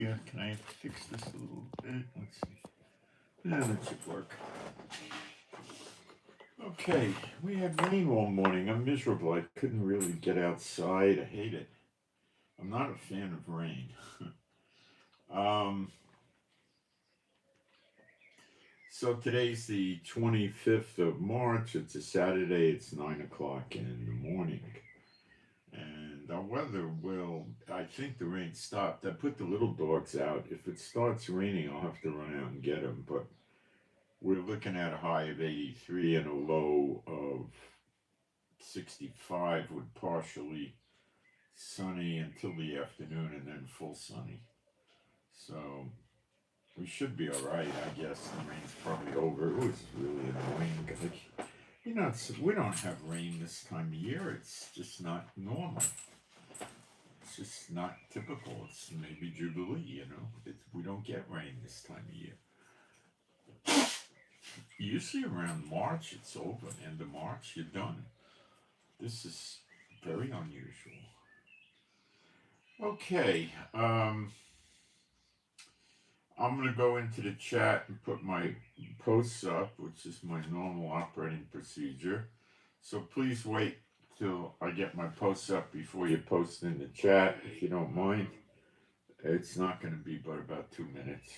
Yeah, can I fix this a little bit? Let's see. Yeah, that should work. Okay, we had rain all morning. I'm miserable. I couldn't really get outside. I hate it. I'm not a fan of rain. um, so today's the 25th of March. It's a Saturday. It's 9 o'clock in the morning. And our weather will, I think the rain stopped. I put the little dogs out. If it starts raining, I'll have to run out and get them. But we're looking at a high of 83 and a low of 65 with partially sunny until the afternoon and then full sunny. So we should be all right, I guess. The rain's probably over. It was really annoying. Like, we don't have rain this time of year. It's just not normal. It's just not typical. It's maybe Jubilee. We don't get rain this time of year. Usually around March, it's over. End of March, you're done. This is very unusual. Okay, I'm going to go into the chat and put my posts up, which is my normal operating procedure. So please wait till I get my posts up before you post in the chat, if you don't mind. It's not going to be but about 2 minutes.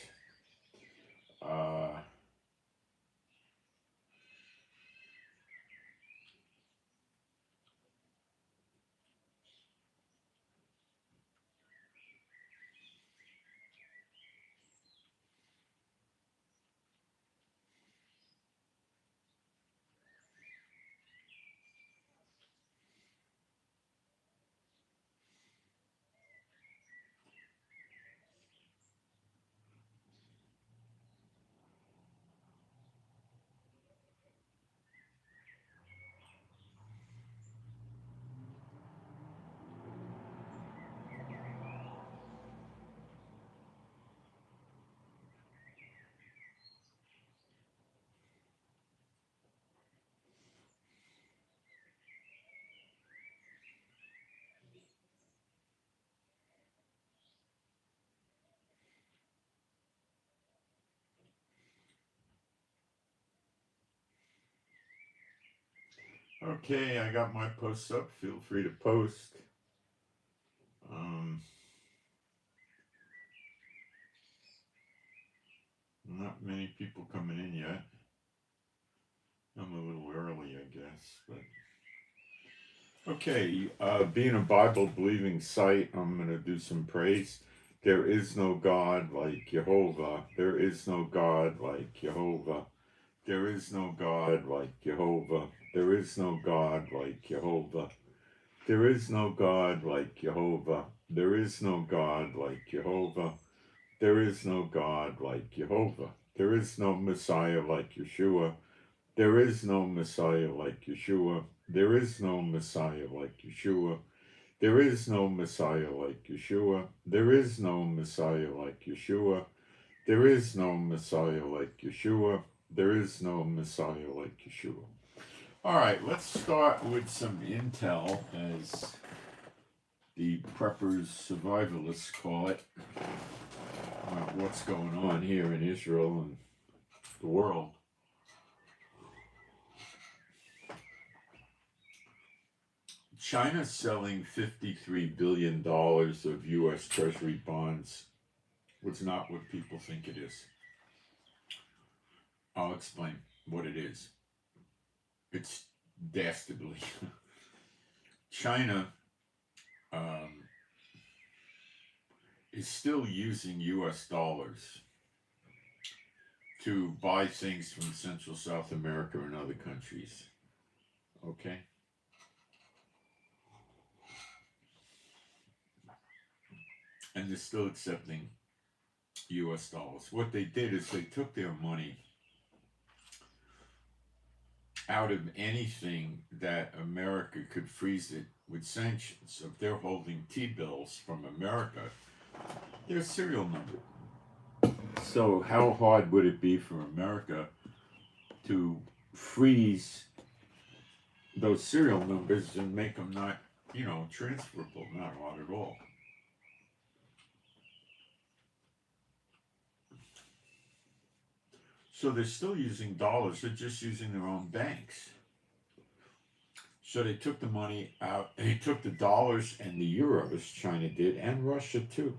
Okay, I got my posts up. Feel free to post. Not many people coming in yet. I'm a little early, I guess, but okay. Being a Bible believing site, I'm gonna do some praise. There is no God like Jehovah. There is no God like Jehovah. There is no God like Jehovah. There is no God like Jehovah. There is no God like Jehovah. There is no God like Jehovah. There is no God like Jehovah. There is no Messiah like Yeshua. There is no Messiah like Yeshua. There is no Messiah like Yeshua. There is no Messiah like Yeshua. There is no Messiah like Yeshua. There is no Messiah like Yeshua. There is no Messiah like Yeshua. All right, let's start with some intel, as the preppers, survivalists call it, about what's going on here in Israel and the world. China's selling $53 billion of U.S. Treasury bonds, which is not what people think it is. I'll explain what it is. It's dastardly. China is still using U.S. dollars to buy things from Central South America and other countries. Okay? And they're still accepting U.S. dollars. What they did is they took their money out of anything that America could freeze it with sanctions. So if they're holding T-bills from America, their serial number. So how hard would it be for America to freeze those serial numbers and make them not, transferable? Not hard at all. So they're still using dollars, they're just using their own banks. So they took the money out, and they took the dollars and the euros, China did, and Russia too,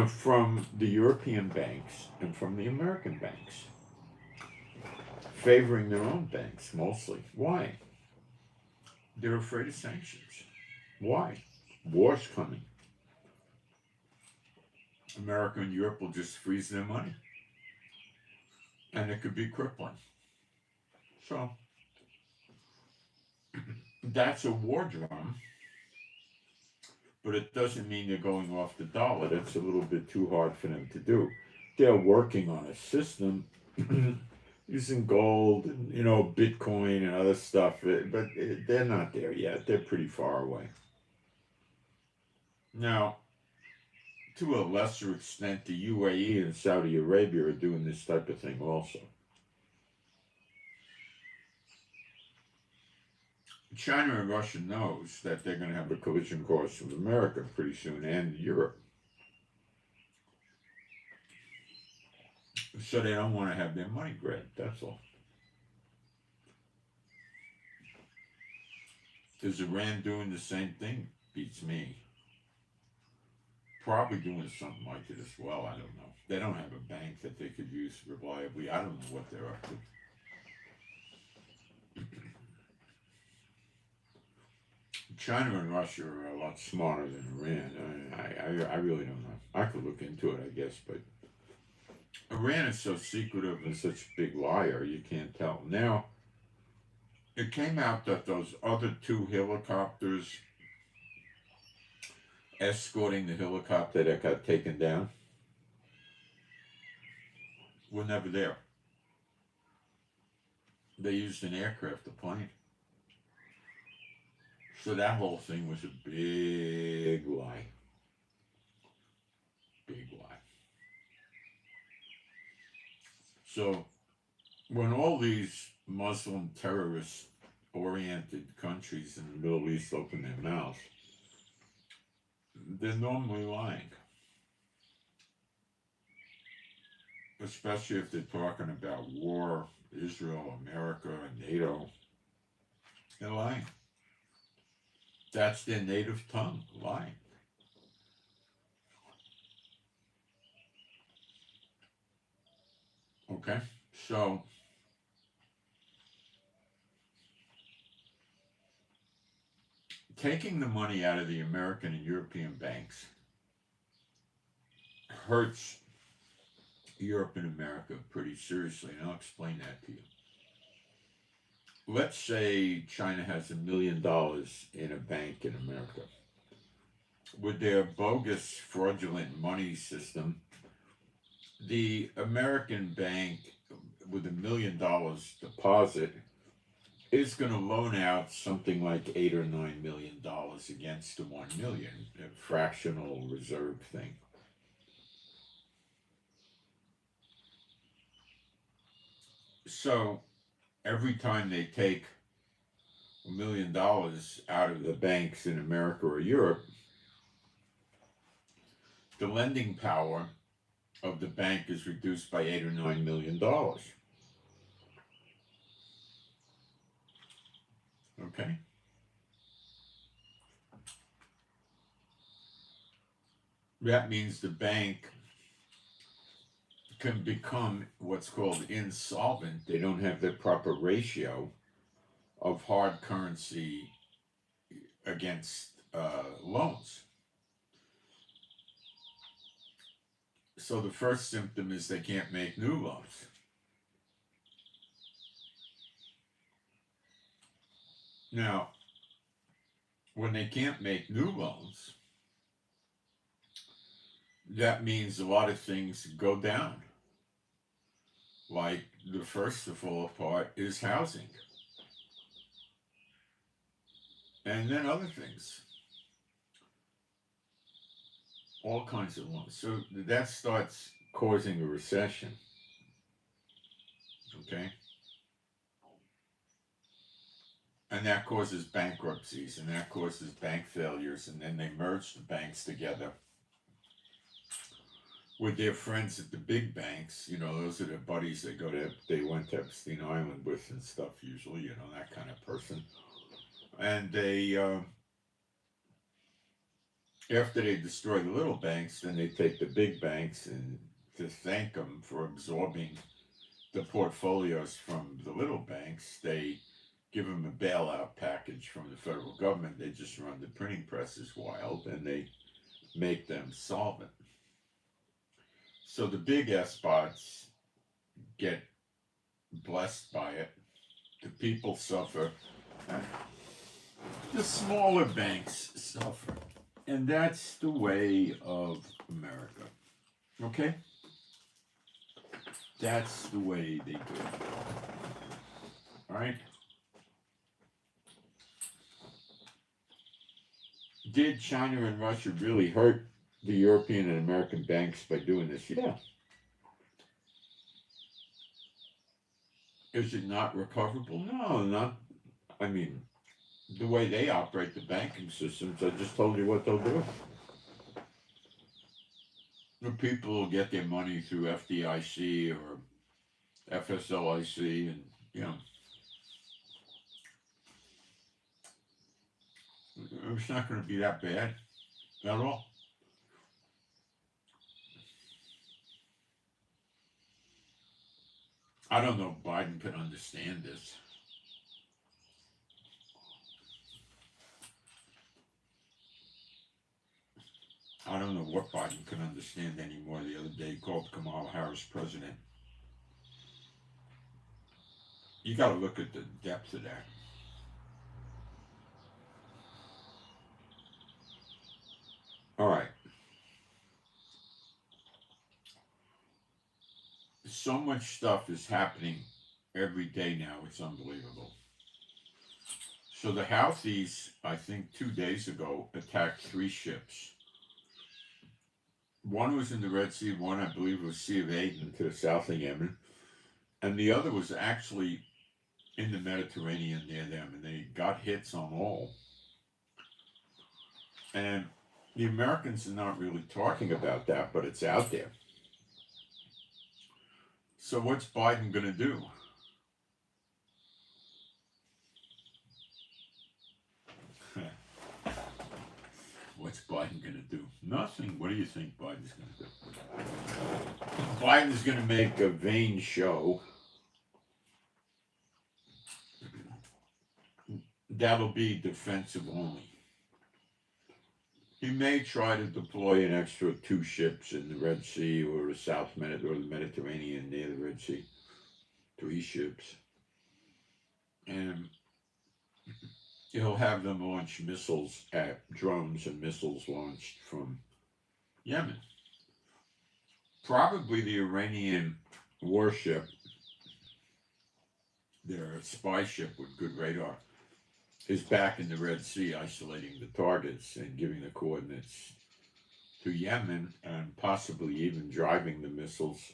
from the European banks and from the American banks, favoring their own banks mostly. Why? They're afraid of sanctions. Why? War's coming. America and Europe will just freeze their money. And it could be crippling. So, that's a war drum, but it doesn't mean they're going off the dollar. That's a little bit too hard for them to do. They're working on a system using gold and, Bitcoin and other stuff, but they're not there yet. They're pretty far away. Now, to a lesser extent, the UAE and Saudi Arabia are doing this type of thing also. China and Russia knows that they're going to have a collision course with America pretty soon, and Europe. So they don't want to have their money grabbed, that's all. Is Iran doing the same thing? Beats me. Probably doing something like it as well, I don't know. They don't have a bank that they could use reliably. I don't know what they're up to. China and Russia are a lot smarter than Iran. I really don't know. I could look into it, I guess, but Iran is so secretive and such a big liar, you can't tell. Now, it came out that those other two helicopters escorting the helicopter that got taken down were never there. They used an aircraft, a plane. So that whole thing was a big lie. Big lie. So when all these Muslim terrorist-oriented countries in the Middle East open their mouths, they're normally lying. Especially if they're talking about war, Israel, America, NATO. They're lying. That's their native tongue, lying. Okay, so taking the money out of the American and European banks hurts Europe and America pretty seriously, and I'll explain that to you. Let's say China has $1 million in a bank in America. With their bogus, fraudulent money system, the American bank with $1 million deposit is going to loan out something like $8 or $9 million against the $1 million, a fractional reserve thing. So every time they take $1 million out of the banks in America or Europe, the lending power of the bank is reduced by $8 or $9 million. Okay? That means the bank can become what's called insolvent. They don't have the proper ratio of hard currency against loans. So the first symptom is they can't make new loans. Now, when they can't make new loans, that means a lot of things go down. Like the first to fall apart is housing. And then other things. All kinds of loans. So that starts causing a recession. Okay? And that causes bankruptcies, and that causes bank failures, and then they merge the banks together, with their friends at the big banks. You know, those are their buddies they went to Epstein Island with and stuff. Usually, you know, that kind of person. And they after they destroy the little banks, then they take the big banks and to thank them for absorbing the portfolios from the little banks, they give them a bailout package from the federal government. They just run the printing presses wild and they make them solvent. So the big spots get blessed by it. The people suffer. The smaller banks suffer. And that's the way of America. Okay? That's the way they do it. All right? Did China and Russia really hurt the European and American banks by doing this? Yeah. Is it not recoverable? No, not. I mean, the way they operate the banking systems, I just told you what they'll do. The people will get their money through FDIC or FSLIC, and you know, it's not going to be that bad at all. I don't know if Biden can understand this. I don't know what Biden can understand anymore. The other day he called Kamala Harris president. You got to look at the depth of that. All right. So much stuff is happening every day now. It's unbelievable. So the Houthis, I think 2 days ago, attacked 3 ships. One was in the Red Sea, one I believe was Sea of Aden to the south of Yemen, and the other was actually in the Mediterranean near them, and they got hits on all. And the Americans are not really talking about that, but it's out there. So what's Biden going to do? What's Biden going to do? Nothing. What do you think Biden's going to do? Biden's going to make a vain show. That'll be defensive only. He may try to deploy an extra 2 ships in the Red Sea or the South or the Mediterranean near the Red Sea. 3 ships. And he'll have them launch missiles at drones and missiles launched from Yemen. Probably the Iranian warship, their spy ship with good radar, is back in the Red Sea isolating the targets and giving the coordinates to Yemen and possibly even driving the missiles,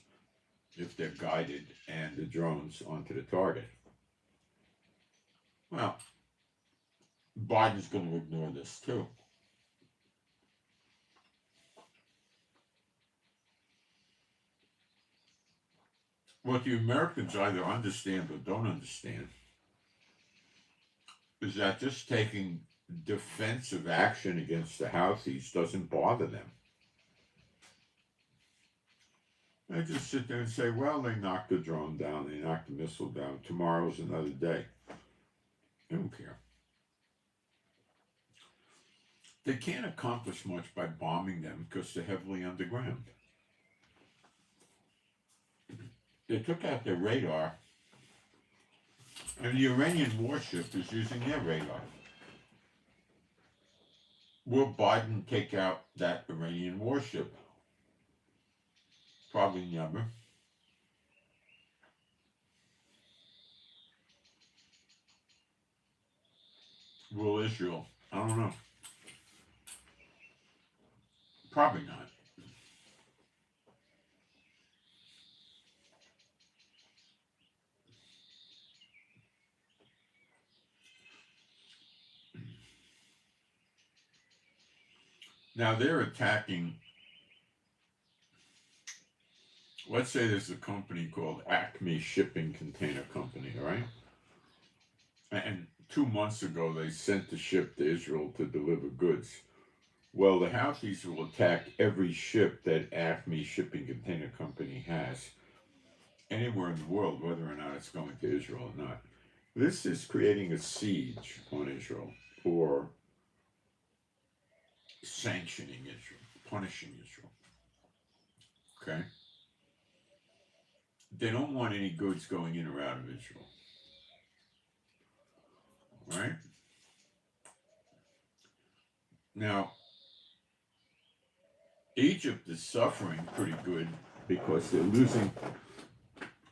if they're guided, and the drones onto the target. Well, Biden's going to ignore this too. What the Americans either understand or don't understand is that just taking defensive action against the Houthis doesn't bother them. They just sit there and say, well, they knocked the drone down, they knocked the missile down, tomorrow's another day. They don't care. They can't accomplish much by bombing them because they're heavily underground. They took out their radar, and the Iranian warship is using their radar. Will Biden take out that Iranian warship? Probably never. Will Israel? I don't know. Probably not. Now they're attacking let's say there's a company called Acme Shipping Container Company, right? And 2 months ago, they sent a ship to Israel to deliver goods. Well, the Houthis will attack every ship that Acme Shipping Container Company has anywhere in the world, whether or not it's going to Israel or not. This is creating a siege on Israel, or sanctioning Israel, punishing Israel. Okay? They don't want any goods going in or out of Israel. Right? Now, Egypt is suffering pretty good because they're losing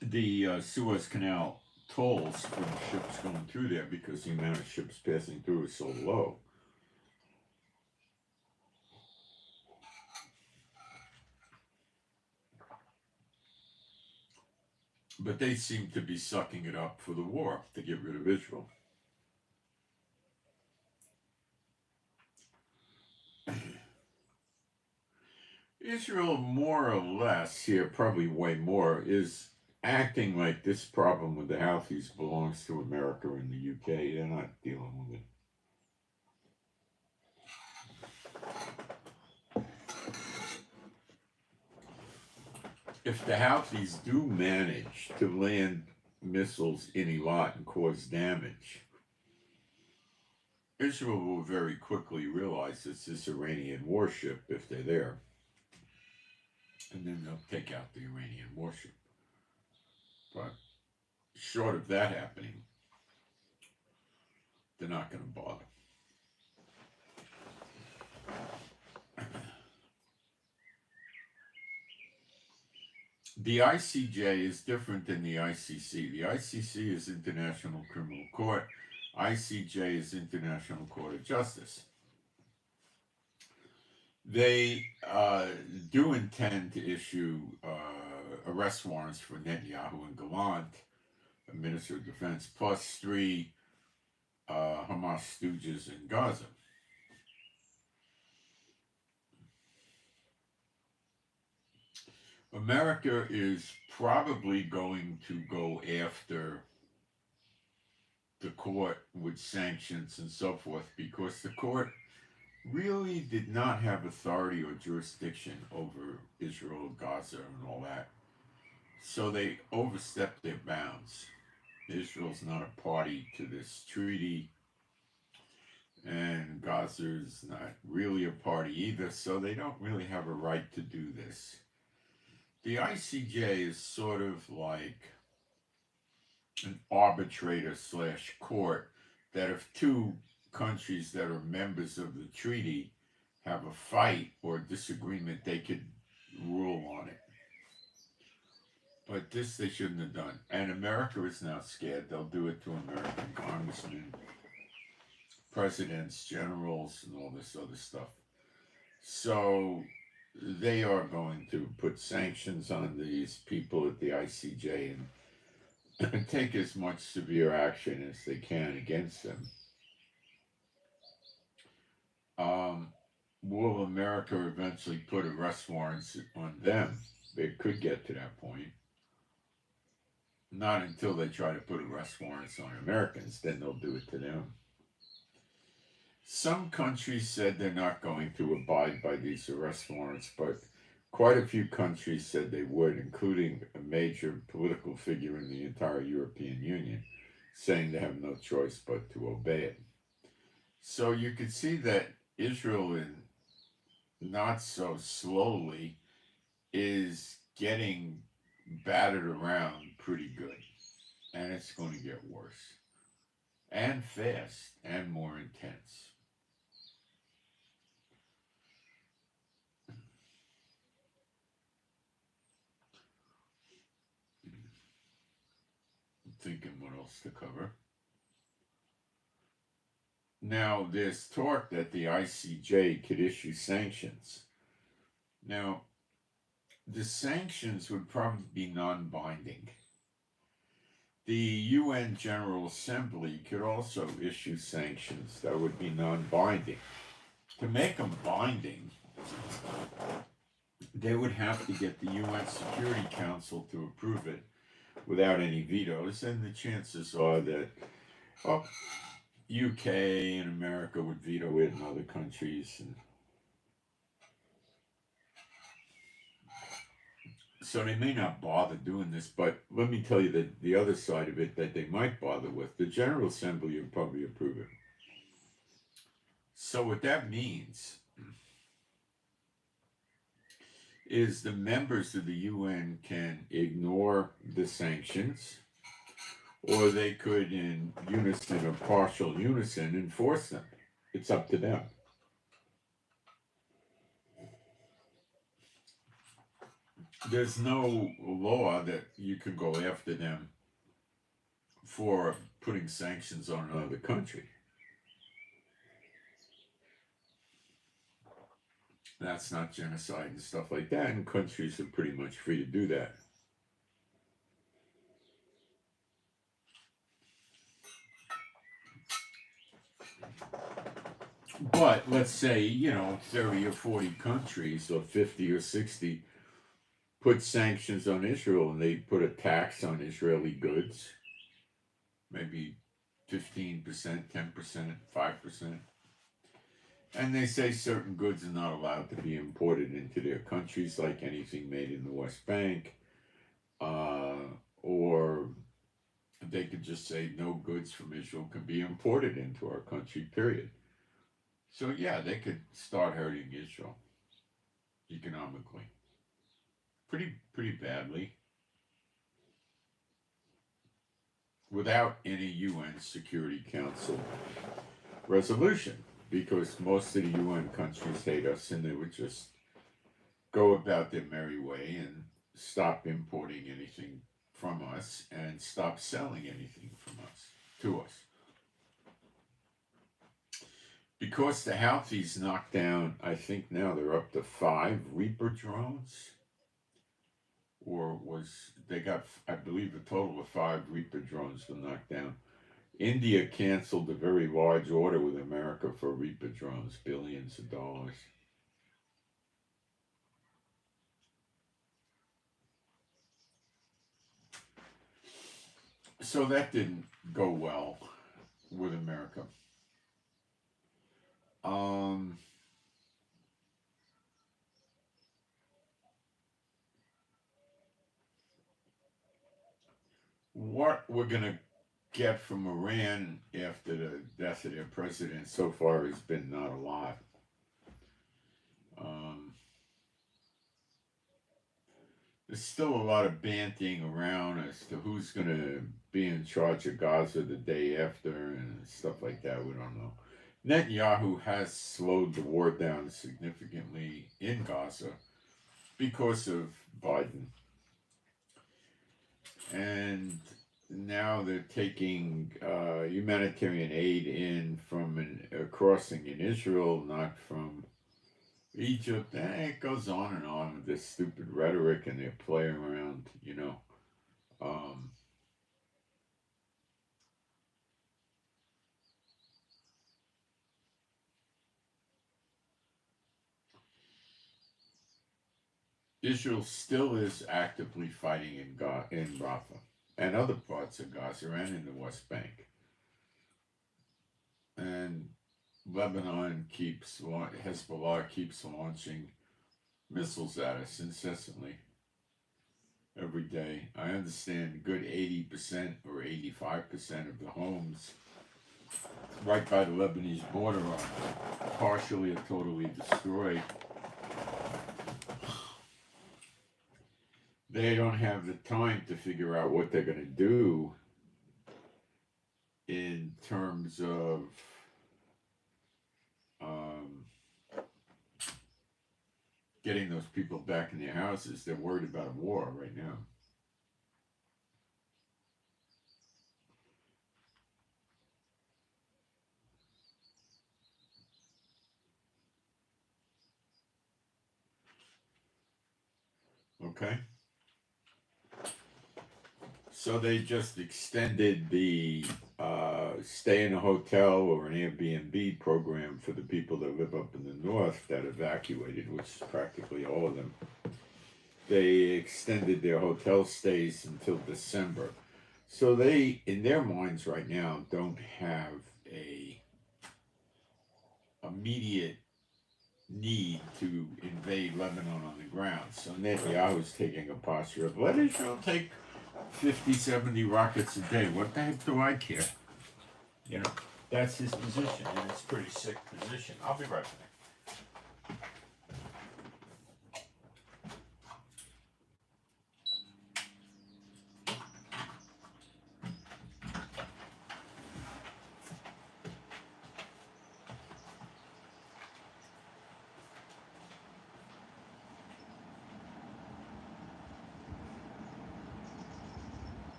the Suez Canal tolls for the ships going through there because the amount of ships passing through is so low. But they seem to be sucking it up for the war to get rid of Israel. Israel, more or less, here probably way more, is acting like this problem with the Houthis belongs to America and the UK. They're not dealing with it. If the Houthis do manage to land missiles in Eilat and cause damage, Israel will very quickly realize it's this Iranian warship if they're there. And then they'll take out the Iranian warship. But short of that happening, they're not going to bother. The ICJ is different than the ICC. The ICC is International Criminal Court. ICJ is International Court of Justice. They do intend to issue arrest warrants for Netanyahu and Gallant, the Minister of Defense, plus 3 Hamas stooges in Gaza. America is probably going to go after the court with sanctions and so forth because the court really did not have authority or jurisdiction over Israel, Gaza, and all that. So they overstepped their bounds. Israel's not a party to this treaty, and Gaza's not really a party either, so they don't really have a right to do this. The ICJ is sort of like an arbitrator / court that if 2 countries that are members of the treaty have a fight or disagreement, they could rule on it. But this they shouldn't have done. And America is now scared. They'll do it to American congressmen, presidents, generals, and all this other stuff. So they are going to put sanctions on these people at the ICJ and take as much severe action as they can against them. Will America eventually put arrest warrants on them? It could get to that point. Not until they try to put arrest warrants on Americans, then they'll do it to them. Some countries said they're not going to abide by these arrest warrants, but quite a few countries said they would, including a major political figure in the entire European Union, saying they have no choice but to obey it. So you could see that Israel, not so slowly, is getting battered around pretty good. And it's going to get worse. And fast. And more intense. I'm thinking what else to cover. Now, there's talk that the ICJ could issue sanctions. Now, the sanctions would probably be non-binding. The UN General Assembly could also issue sanctions that would be non-binding. To make them binding, they would have to get the UN Security Council to approve it without any vetoes, and the chances are that UK and America would veto it, and other countries, and so they may not bother doing this. But let me tell you that the other side of it that they might bother with, the General Assembly would probably approve it. So what that means is the members of the UN can ignore the sanctions, or they could, in unison or partial unison, enforce them. It's up to them. There's no law that you could go after them for putting sanctions on another country. That's not genocide and stuff like that, and countries are pretty much free to do that. But let's say, 30 or 40 countries, or 50 or 60, put sanctions on Israel, and they put a tax on Israeli goods, maybe 15%, 10%, 5%. And they say certain goods are not allowed to be imported into their countries, like anything made in the West Bank. Or they could just say no goods from Israel can be imported into our country, period. So yeah, they could start hurting Israel economically. Pretty badly. Without any UN Security Council resolution. Because most of the UN countries hate us, and they would just go about their merry way and stop importing anything from us and stop selling anything from us to us. Because the Houthis knocked down, I think now they're up to 5 Reaper drones, or they got, I believe, a total of 5 Reaper drones were knocked down. India canceled a very large order with America for Reaper drones, billions of dollars. So that didn't go well with America. What we're going to get from Iran after the death of their president so far has been not a lot. There's still a lot of banting around as to who's going to be in charge of Gaza the day after and stuff like that. We don't know. Netanyahu has slowed the war down significantly in Gaza because of Biden. And now they're taking humanitarian aid in from a crossing in Israel, not from Egypt. It goes on and on with this stupid rhetoric, and they're playing around, Israel still is actively fighting in Rafah and other parts of Gaza and in the West Bank. And Lebanon Hezbollah keeps launching missiles at us incessantly every day. I understand good 80% or 85% of the homes right by the Lebanese border are partially or totally destroyed. They don't have the time to figure out what they're going to do in terms of getting those people back in their houses. They're worried about a war right now. Okay? So they just extended the stay in a hotel or an Airbnb program for the people that live up in the north that evacuated, which is practically all of them. They extended their hotel stays until December. So they, in their minds right now, don't have a immediate need to invade Lebanon on the ground. So Netanyahu's taking a posture of, let Israel take 50, 70 rockets a day. What the heck do I care? You know, that's his position, and it's a pretty sick position. I'll be right back.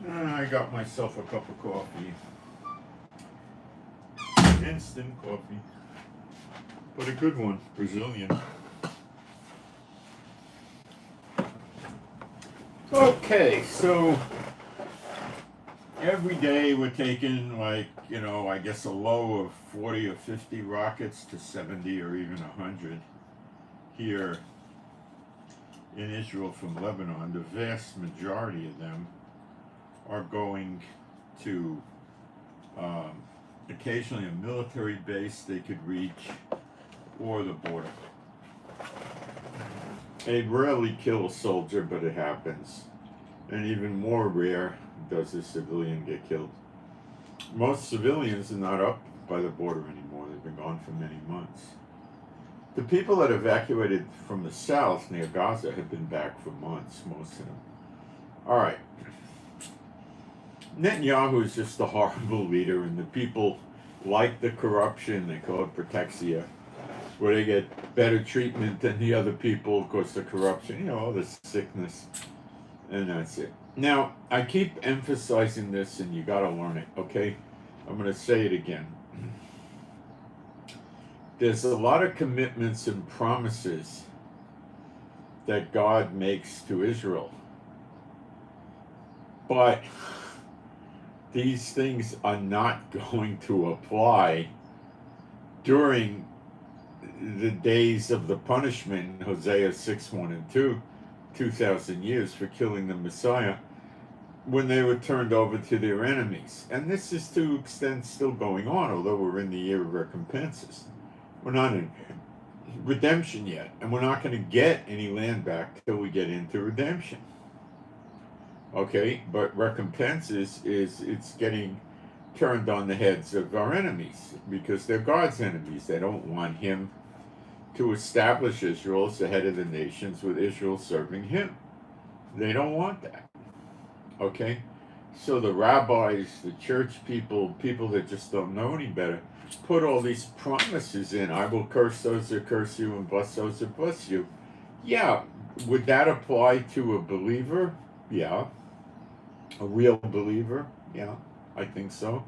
I got myself a cup of coffee. Instant coffee. But a good one. Brazilian. Okay, so every day we're taking, like, I guess a low of 40 or 50 rockets to 70 or even 100 here in Israel from Lebanon. The vast majority of them are going to occasionally a military base they could reach or the border. They rarely kill a soldier, but it happens. And even more rare does a civilian get killed. Most civilians are not up by the border anymore. They've been gone for many months. The people that evacuated from the south near Gaza have been back for months, most of them. All right. Netanyahu is just a horrible leader, and the people like the corruption. They call it protexia, where they get better treatment than the other people. Of course, the corruption, all the sickness, and that's it. Now, I keep emphasizing this, and you got to learn it, okay? I'm going to say it again. There's a lot of commitments and promises that God makes to Israel. But these things are not going to apply during the days of the punishment in Hosea 6:1 and 2, 2,000 years for killing the Messiah, when they were turned over to their enemies. And this is to extent still going on, although we're in the year of recompenses. We're not in redemption yet, and we're not going to get any land back till we get into redemption. Okay, but recompenses is it's getting turned on the heads of our enemies because they're God's enemies. They don't want him to establish Israel as the head of the nations with Israel serving him. They don't want that. Okay, so the rabbis, the church people that just don't know any better, put all these promises in. I will curse those that curse you and bless those that bless you. Yeah, would that apply to a believer? Yeah. A real believer? Yeah, I think so.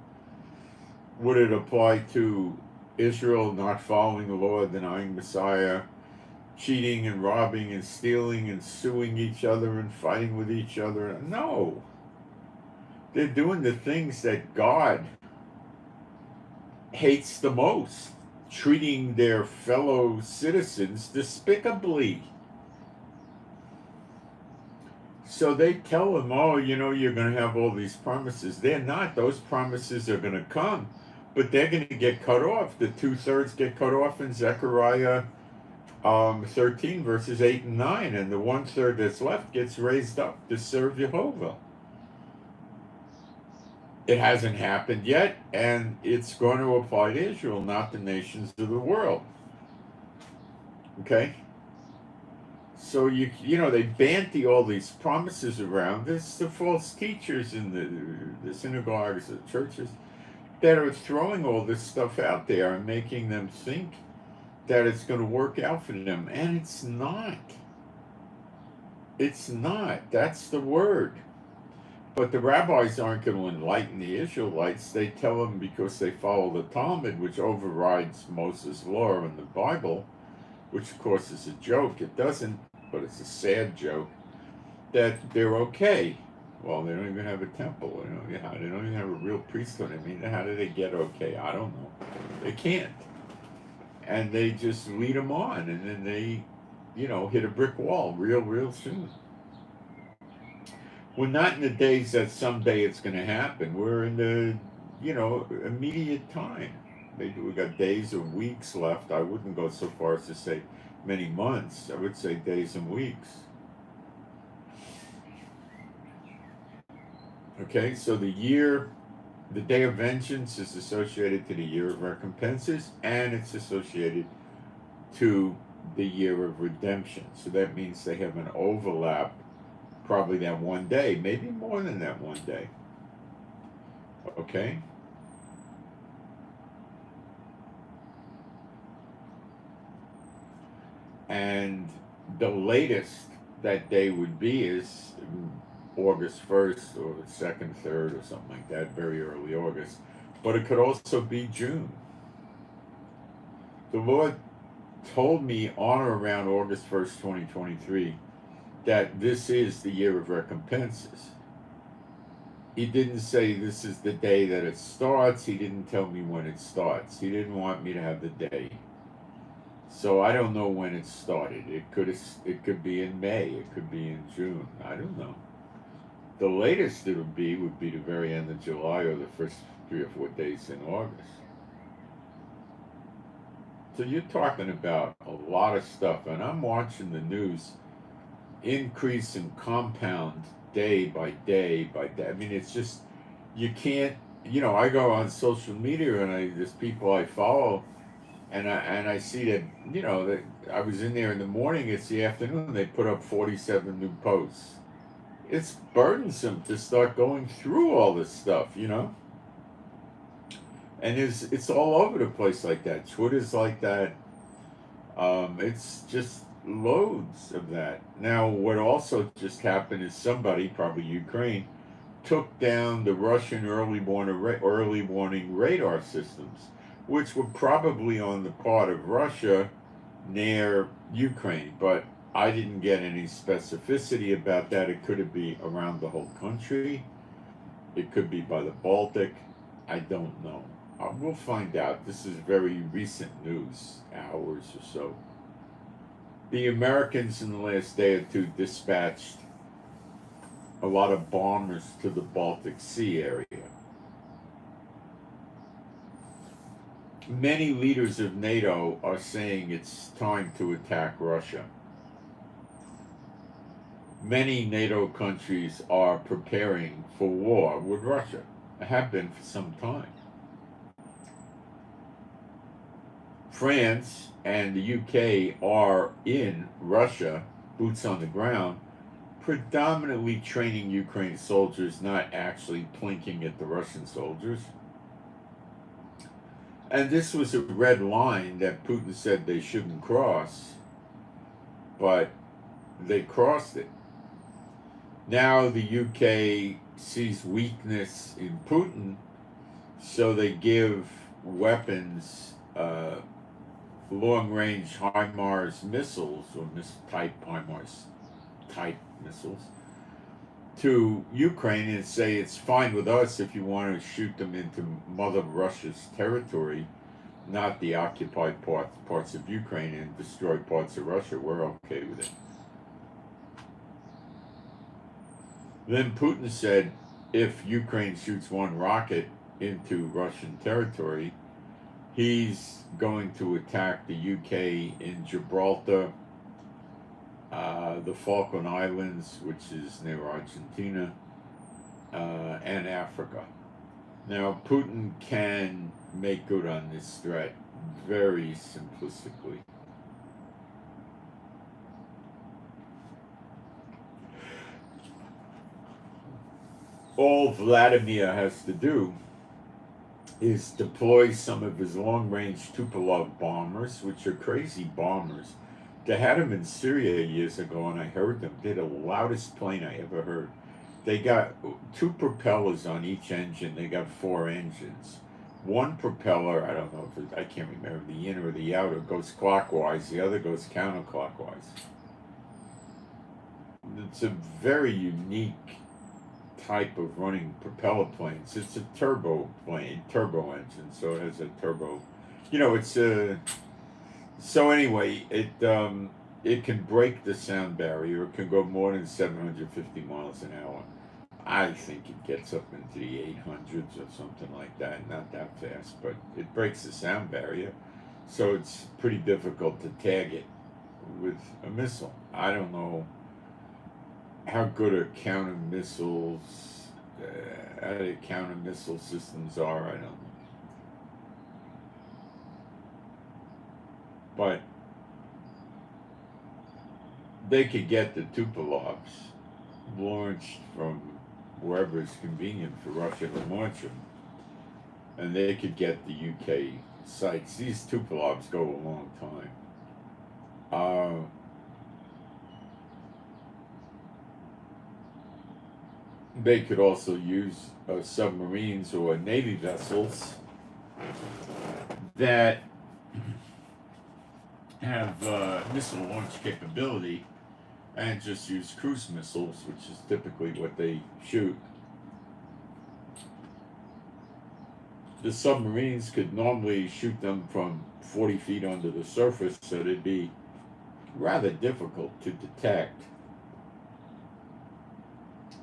Would it apply to Israel not following the law, denying Messiah, cheating and robbing and stealing and suing each other and fighting with each other? No. They're doing the things that God hates the most, treating their fellow citizens despicably. So they tell them, you're going to have all these promises. They're not. Those promises are going to come, but they're going to get cut off. The 2/3 get cut off in Zechariah 13, verses 8 and 9, and the 1/3 that's left gets raised up to serve Jehovah. It hasn't happened yet, and it's going to apply to Israel, not the nations of the world. Okay? So they banty all these promises around. There's the false teachers in the synagogues, the churches, that are throwing all this stuff out there and making them think that it's going to work out for them, and it's not. It's not. That's the word. But the rabbis aren't going to enlighten the Israelites. They tell them, because they follow the Talmud, which overrides Moses' law in the Bible, which of course is a joke. It doesn't, but it's a sad joke, that they're okay. Well, they don't even have a temple. They don't even have a real priesthood. I mean, how do they get okay? I don't know. They can't. And they just lead them on, and then they, hit a brick wall real soon. We're not in the days that someday it's going to happen. We're in the, immediate time. We got days or weeks left. I wouldn't go so far as to say many months. I would say days and weeks. Okay, so the day of vengeance is associated to the year of recompenses, and it's associated to the year of redemption. So that means they have an overlap, probably that one day, maybe more than that one day. Okay? And the latest that day would be is August 1st or the 2nd, 3rd or something like that, very early August. But it could also be June. The Lord told me on or around August 1st, 2023, that this is the year of recompenses. He didn't say this is the day that it starts. He didn't tell me when it starts. He didn't want me to have the day. So I don't know when it started. It could be in May. It could be in June. I don't know. The latest it would be the very end of July or the first 3 or 4 days in August. So you're talking about a lot of stuff, and I'm watching the news increase and compound day by day by day. I mean, it's just, you can't, I go on social media and there's people I follow, and I see that, that I was in there in the morning, it's the afternoon, they put up 47 new posts. It's burdensome to start going through all this stuff, and it's all over the place like that. Twitter's like that. It's just loads of that. Now, what also just happened is somebody, probably Ukraine, took down the Russian early warning radar systems, which were probably on the part of Russia near Ukraine. But I didn't get any specificity about that. It could be around the whole country. It could be by the Baltic. I don't know. We'll find out. This is very recent news, hours or so. The Americans in the last day or two dispatched a lot of bombers to the Baltic Sea area. Many leaders of NATO are saying it's time to attack Russia. Many NATO countries are preparing for war with Russia, have been for some time. France and the UK are in Russia, boots on the ground, predominantly training Ukraine soldiers, not actually plinking at the Russian soldiers. And this was a red line that Putin said they shouldn't cross, but they crossed it. Now the UK sees weakness in Putin, so they give weapons, long-range HIMARS missiles, or type HIMARS type missiles, to Ukraine and say it's fine with us if you want to shoot them into Mother Russia's territory, not the occupied parts of Ukraine, and destroy parts of Russia. We're okay with it. Then Putin said if Ukraine shoots one rocket into Russian territory, he's going to attack the UK in Gibraltar, the Falkland Islands, which is near Argentina, and Africa. Now, Putin can make good on this threat very simplistically. All Vladimir has to do is deploy some of his long-range Tupolev bombers, which are crazy bombers. They had them in Syria years ago, and I heard them. They're the loudest plane I ever heard. They got 2 propellers on each engine. They got 4 engines. One propeller, I don't know if I can't remember, the in or the out, it goes clockwise. The other goes counterclockwise. It's a very unique type of running propeller planes. It's a turbo engine, so it has a turbo. It's a. So anyway, it can break the sound barrier. It can go more than 750 miles an hour. I think it gets up into the 800s or something like that. Not that fast, but it breaks the sound barrier. So it's pretty difficult to tag it with a missile. I don't know how good a counter missile systems are. I don't know. But they could get the Tupolevs launched from wherever it's convenient for Russia to launch them, and they could get the UK sites. These Tupolevs go a long time. They could also use submarines or Navy vessels that have missile launch capability and just use cruise missiles, which is typically what they shoot. The submarines could normally shoot them from 40 feet under the surface, so they'd be rather difficult to detect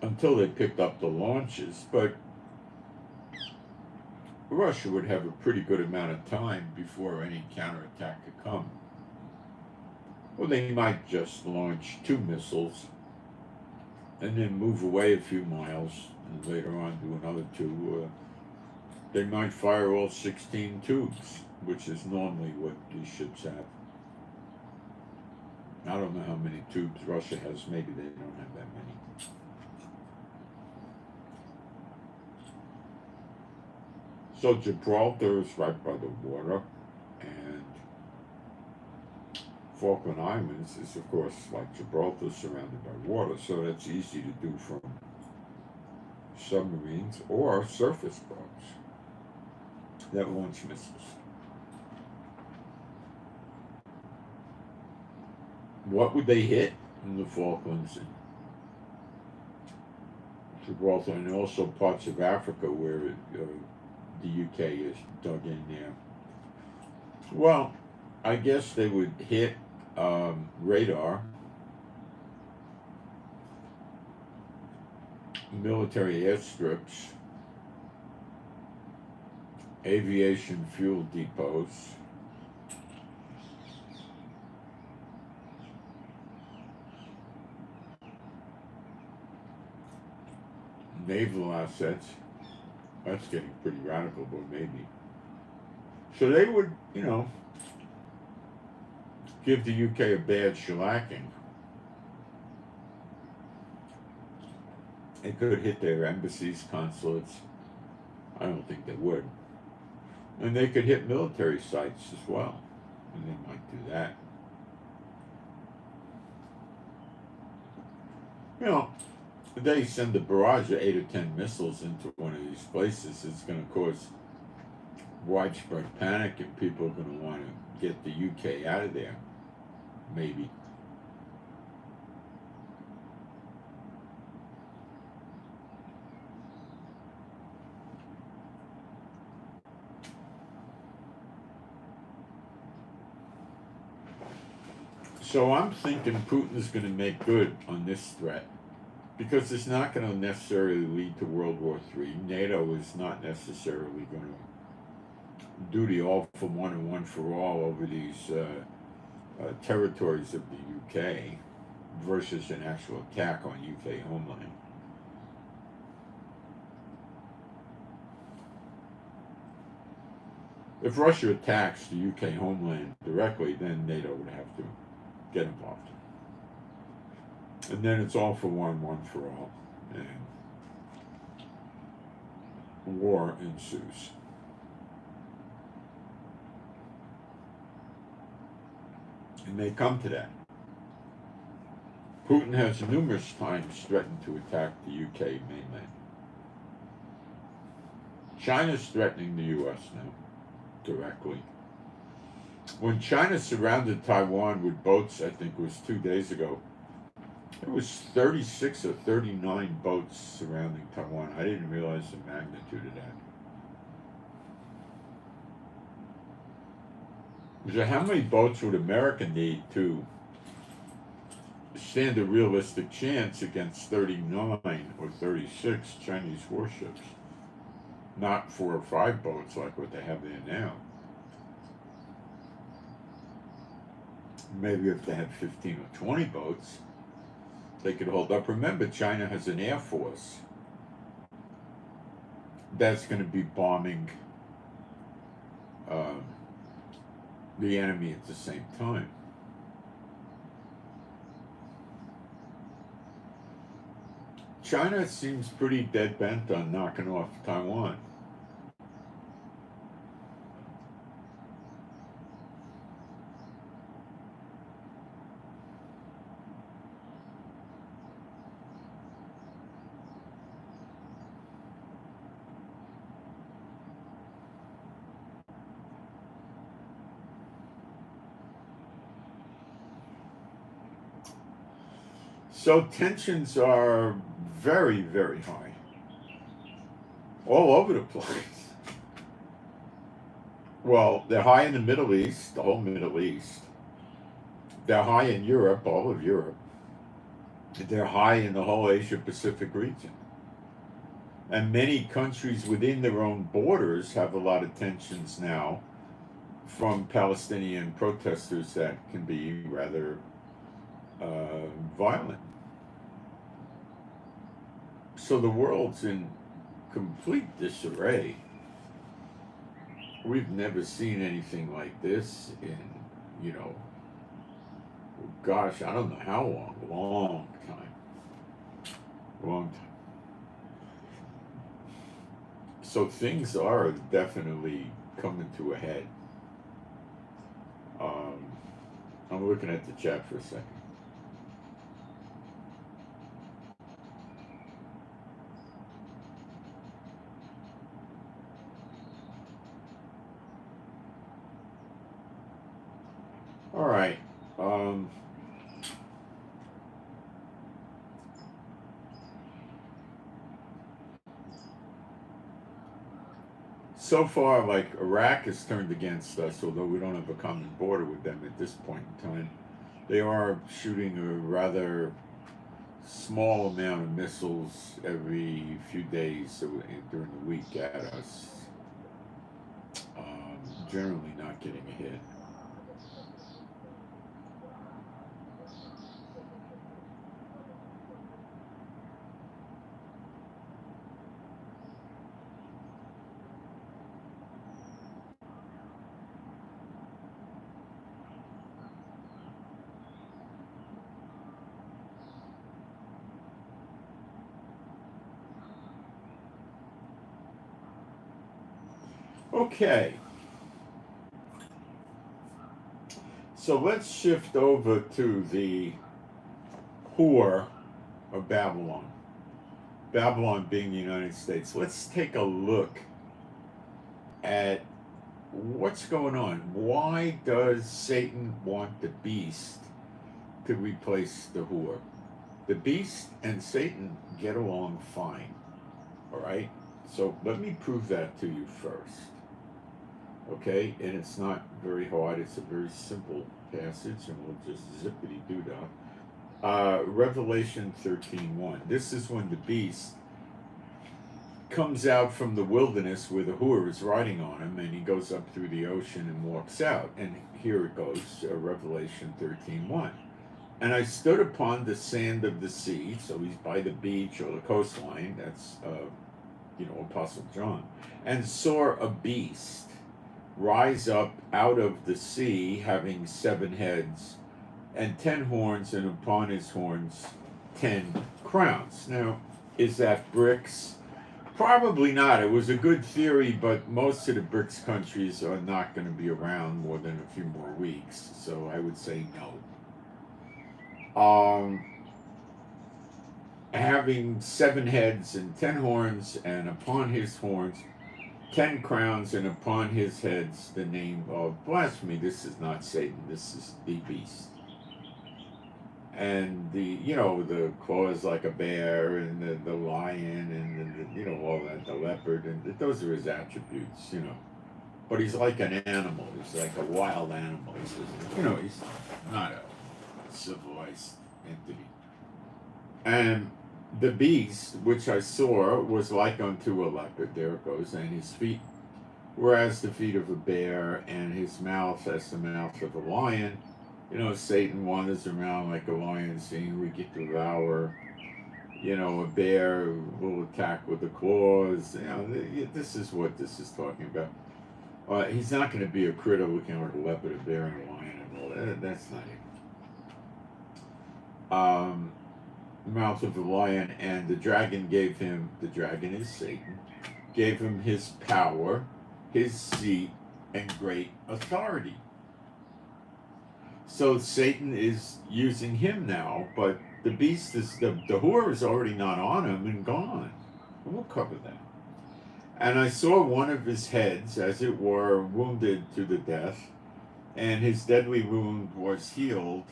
until they picked up the launches. But Russia would have a pretty good amount of time before any counterattack could come. Or they might just launch 2 missiles and then move away a few miles and later on do another 2. They might fire all 16 tubes, which is normally what these ships have. I don't know how many tubes Russia has. Maybe they don't have that many. So Gibraltar is right by the water, and Falkland Islands is, of course, like Gibraltar, surrounded by water, so that's easy to do from submarines or surface boats that launch missiles. What would they hit in the Falklands and Gibraltar, and also parts of Africa where the UK is dug in there? Well, I guess they would hit radar, military airstrips, aviation fuel depots, naval assets. That's getting pretty radical, but maybe. So they would, give the UK a bad shellacking. It could hit their embassies, consulates. I don't think they would. And they could hit military sites as well. And they might do that. If they send a barrage of 8 or 10 missiles into one of these places, it's going to cause widespread panic, and people are going to want to get the UK out of there. Maybe. So I'm thinking Putin's going to make good on this threat, because it's not going to necessarily lead to World War III. NATO is not necessarily going to do the all for one and one for all over these territories of the UK versus an actual attack on UK homeland. If Russia attacks the UK homeland directly, then NATO would have to get involved. And then it's all for one, one for all, and war ensues. It may come to that. Putin has numerous times threatened to attack the UK mainland. China's threatening the US now, directly. When China surrounded Taiwan with boats, I think it was 2 days ago, there was 36 or 39 boats surrounding Taiwan. I didn't realize the magnitude of that. So how many boats would America need to stand a realistic chance against 39 or 36 Chinese warships? Not 4 or 5 boats like what they have there now. Maybe if they had 15 or 20 boats, they could hold up. Remember, China has an air force that's going to be bombing the enemy at the same time. China seems pretty dead bent on knocking off Taiwan. So tensions are very, very high, all over the place. Well, they're high in the Middle East, the whole Middle East. They're high in Europe, all of Europe. They're high in the whole Asia Pacific region. And many countries within their own borders have a lot of tensions now from Palestinian protesters that can be rather violent. So the world's in complete disarray. We've never seen anything like this in, you know, gosh, I don't know how long, long time. So things are definitely coming to a head. I'm looking at the chat for a second. All right. So far, like, Iraq has turned against us, although we don't have a common border with them at this point in time. They are shooting a rather small amount of missiles every few days during the week at us. Generally not getting a hit. Okay. So let's shift over to the whore of Babylon. Babylon being the United States. Let's take a look at what's going on. Why does Satan want the beast to replace the whore? The beast and Satan get along fine. All right? So let me prove that to you first. Okay? And it's not very hard. It's a very simple passage, and we'll just zippity-doo dah. Revelation 13:1. This is when the beast comes out from the wilderness where the whore is riding on him, and he goes up through the ocean and walks out. And here it goes, Revelation 13:1. And I stood upon the sand of the sea, so he's by the beach or the coastline, that's, Apostle John, and saw a beast rise up out of the sea, having 7 heads and 10 horns, and upon his horns 10 crowns. Now, is that BRICS? Probably not. It was a good theory, but most of the BRICS countries are not going to be around more than a few more weeks, so I would say no. Having 7 heads and 10 horns, and upon his horns 10 crowns, and upon his heads the name of blasphemy. This is not Satan, this is the beast. And the claws like a bear, and the lion, and all that, the leopard, and those are his attributes, But he's like an animal, he's like a wild animal. He's not a civilized entity. And the beast which I saw was like unto a leopard, there it goes, and his feet were as the feet of a bear, and his mouth as the mouth of a lion. Satan wanders around like a lion, seeing we get to devour. A bear will attack with the claws. This is what this is talking about. He's not going to be a critter looking like a leopard, a bear, and a lion, and all that. That's not it. Mouth of the lion, and the dragon is Satan, gave him his power, his seat, and great authority. So Satan is using him now, but the beast is, the whore is already not on him and gone. And we'll cover that. And I saw one of his heads, as it were, wounded to the death, and his deadly wound was healed,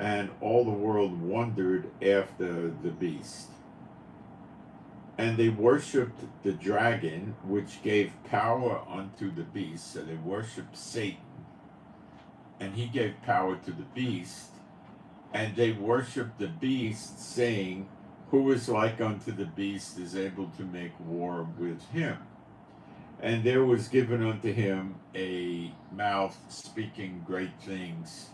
and all the world wondered after the beast. And they worshipped the dragon, which gave power unto the beast. So they worshipped Satan, and he gave power to the beast. And they worshipped the beast, saying, who is like unto the beast is able to make war with him. And there was given unto him a mouth speaking great things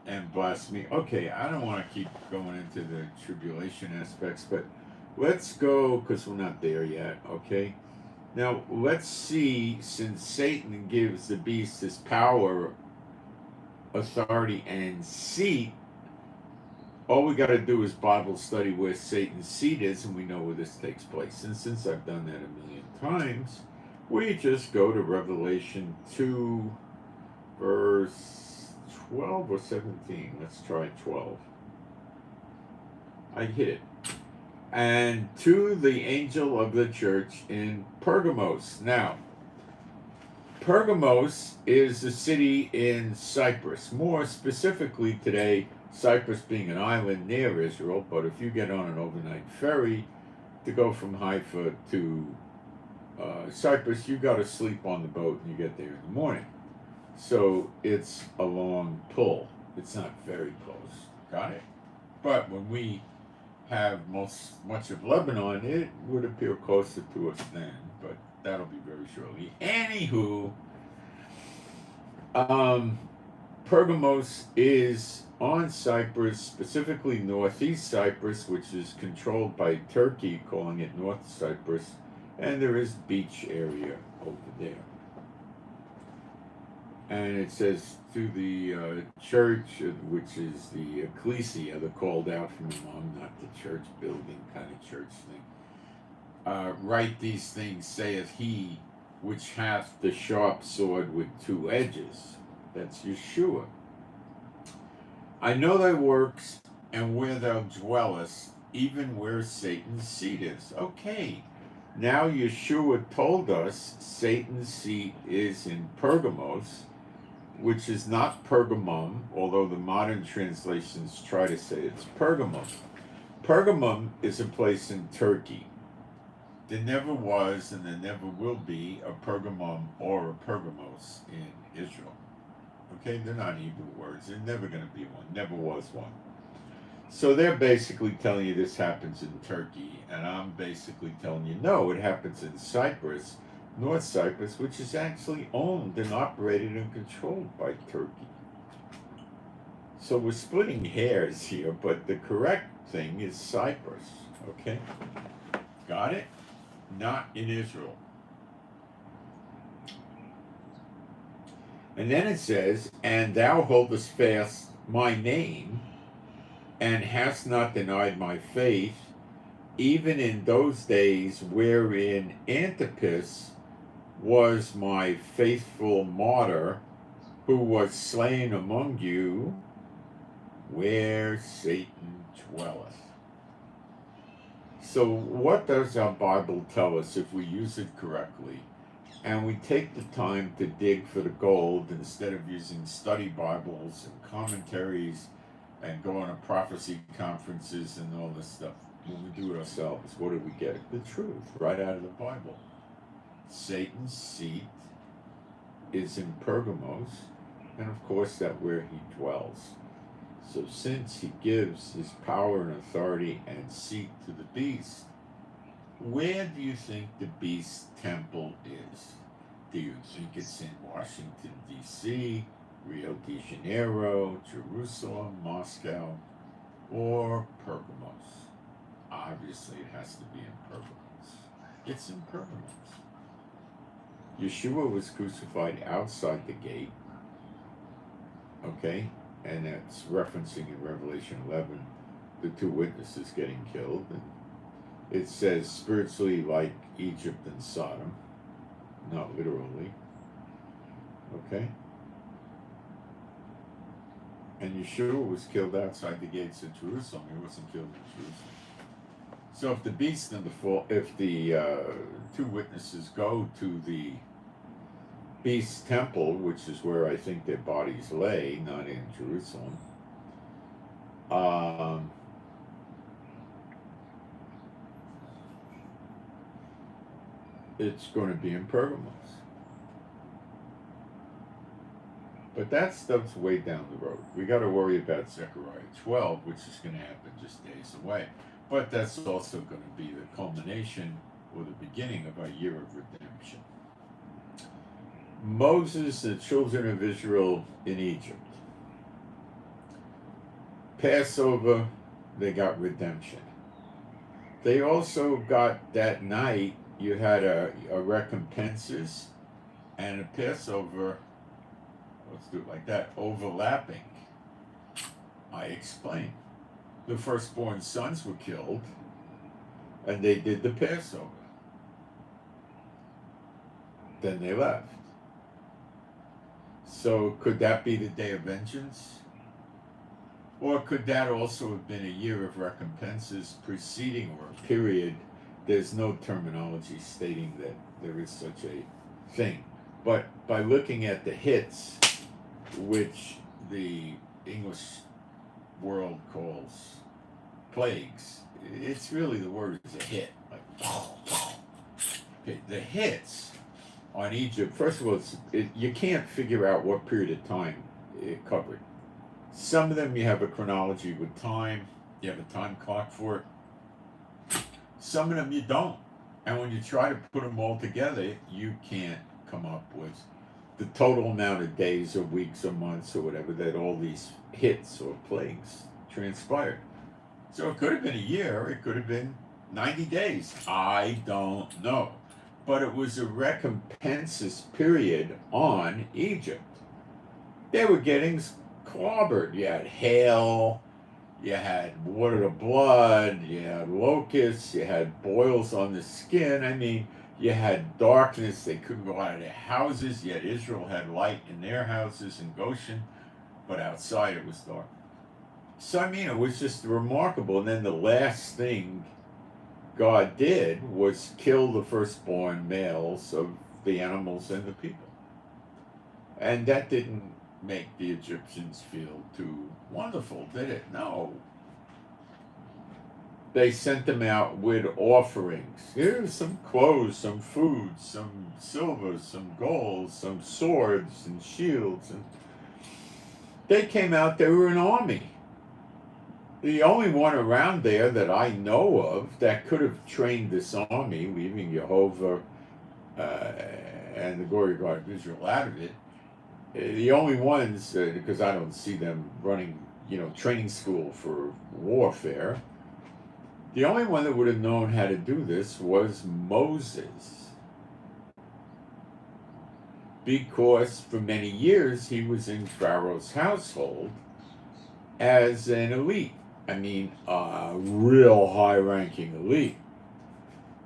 and blasphemy. Okay, I don't want to keep going into the tribulation aspects, but let's go, because we're not there yet, okay? Now, let's see, since Satan gives the beast his power, authority, and seat, all we got to do is Bible study where Satan's seat is, and we know where this takes place. And since I've done that a million times, we just go to Revelation 2, verse 12 or 17. Let's try 12. I hit it. And to the angel of the church in Pergamos. Now, Pergamos is a city in Cyprus. More specifically today, Cyprus being an island near Israel, but if you get on an overnight ferry to go from Haifa to Cyprus, you got to sleep on the boat and you get there in the morning. So it's a long pull. It's not very close. Got it? But when we have much of Lebanon, it would appear closer to us then, but that'll be very shortly. Anywho, Pergamos is on Cyprus, specifically northeast Cyprus, which is controlled by Turkey, calling it North Cyprus, and there is beach area over there. And it says to the church, which is the ecclesia, the called out from among, not the church building kind of church thing. Write these things, saith he, which hath the sharp sword with two edges. That's Yeshua. I know thy works, and where thou dwellest, even where Satan's seat is. Okay, now Yeshua told us Satan's seat is in Pergamos, which is not Pergamum, although the modern translations try to say it's Pergamum. Pergamum is a place in Turkey. There never was and there never will be a Pergamum or a Pergamos in Israel. Okay, they're not Hebrew words. There's never going to be one. Never was one. So they're basically telling you this happens in Turkey, and I'm basically telling you, no, it happens in Cyprus, North Cyprus, which is actually owned and operated and controlled by Turkey. So we're splitting hairs here, but the correct thing is Cyprus, okay? Got it? Not in Israel. And then it says, and thou holdest fast my name, and hast not denied my faith, even in those days wherein Antipas was my faithful martyr, who was slain among you, where Satan dwelleth. So what does our Bible tell us if we use it correctly? And we take the time to dig for the gold instead of using study Bibles and commentaries and going to prophecy conferences and all this stuff. When we do it ourselves, what do we get? The truth, right out of the Bible. Satan's seat is in Pergamos, and of course that's where he dwells. So since he gives his power and authority and seat to the beast, where do you think the beast's temple is? Do you think it's in Washington, D.C., Rio de Janeiro, Jerusalem, Moscow, or Pergamos? Obviously, it has to be in Pergamos. It's in Pergamos. Yeshua was crucified outside the gate, okay? And that's referencing in Revelation 11 the two witnesses getting killed. And it says spiritually like Egypt and Sodom, not literally, okay? And Yeshua was killed outside the gates of Jerusalem. He wasn't killed in Jerusalem. So if the beast and if the two witnesses go to the beast's temple, which is where I think their bodies lay, not in Jerusalem, It's going to be in Pergamos. But that stuff's way down the road. We got to worry about Zechariah 12, which is going to happen just days away. But that's also going to be the culmination or the beginning of our year of redemption. Moses, the children of Israel in Egypt. Passover, they got redemption. They also got that night, you had a recompenses and a Passover, let's do it like that, overlapping. I explained. The firstborn sons were killed, and they did the Passover. Then they left. So could that be the day of vengeance? Or could that also have been a year of recompenses preceding or a period? There's no terminology stating that there is such a thing. But by looking at the hits, which the English world calls plagues, it's really, the word is a hit. Like, okay, the hits on Egypt, first of all, you can't figure out what period of time it covered. Some of them you have a chronology with time, you have a time clock for it. Some of them you don't. And when you try to put them all together, you can't come up with the total amount of days or weeks or months or whatever that all these hits or plagues transpired. So it could have been a year, it could have been 90 days. I don't know. But it was a recompenses period on Egypt. They were getting clobbered. You had hail, you had water to blood, you had locusts, you had boils on the skin. I mean, you had darkness. They couldn't go out of their houses, yet Israel had light in their houses in Goshen, but outside it was dark. So, I mean, it was just remarkable. And then the last thing God did was kill the firstborn males of the animals and the people. And that didn't make the Egyptians feel too wonderful, did it? No. They sent them out with offerings. Here's some clothes, some food, some silver, some gold, some swords and shields. And they came out, they were an army. The only one around there that I know of that could have trained this army, leaving Jehovah and the glory of God of Israel out of it, the only ones, because I don't see them running, training school for warfare, the only one that would have known how to do this was Moses. Because for many years he was in Pharaoh's household as an elite. I mean, a real high-ranking elite.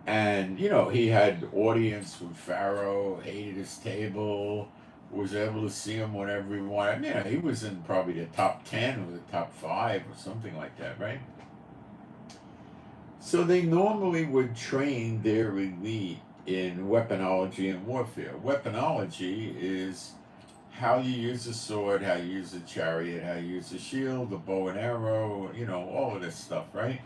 And, he had audience with Pharaoh, ate at his table, was able to see him whenever he wanted. I mean, he was in probably the top 10 or the top 5 or something like that, right? So they normally would train their elite in weaponology and warfare. Weaponology is how you use a sword, how you use a chariot, how you use a shield, a bow and arrow, all of this stuff, right?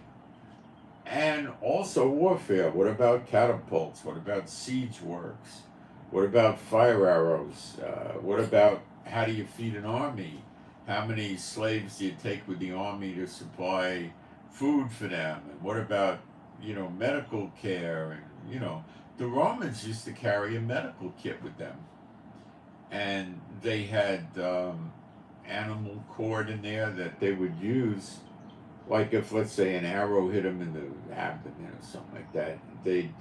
And also warfare. What about catapults? What about siege works? What about fire arrows? What about how do you feed an army? How many slaves do you take with the army to supply food for them? And what about, medical care? And, the Romans used to carry a medical kit with them. And they had animal cord in there that they would use, like if, let's say, an arrow hit them in the abdomen or something like that, they'd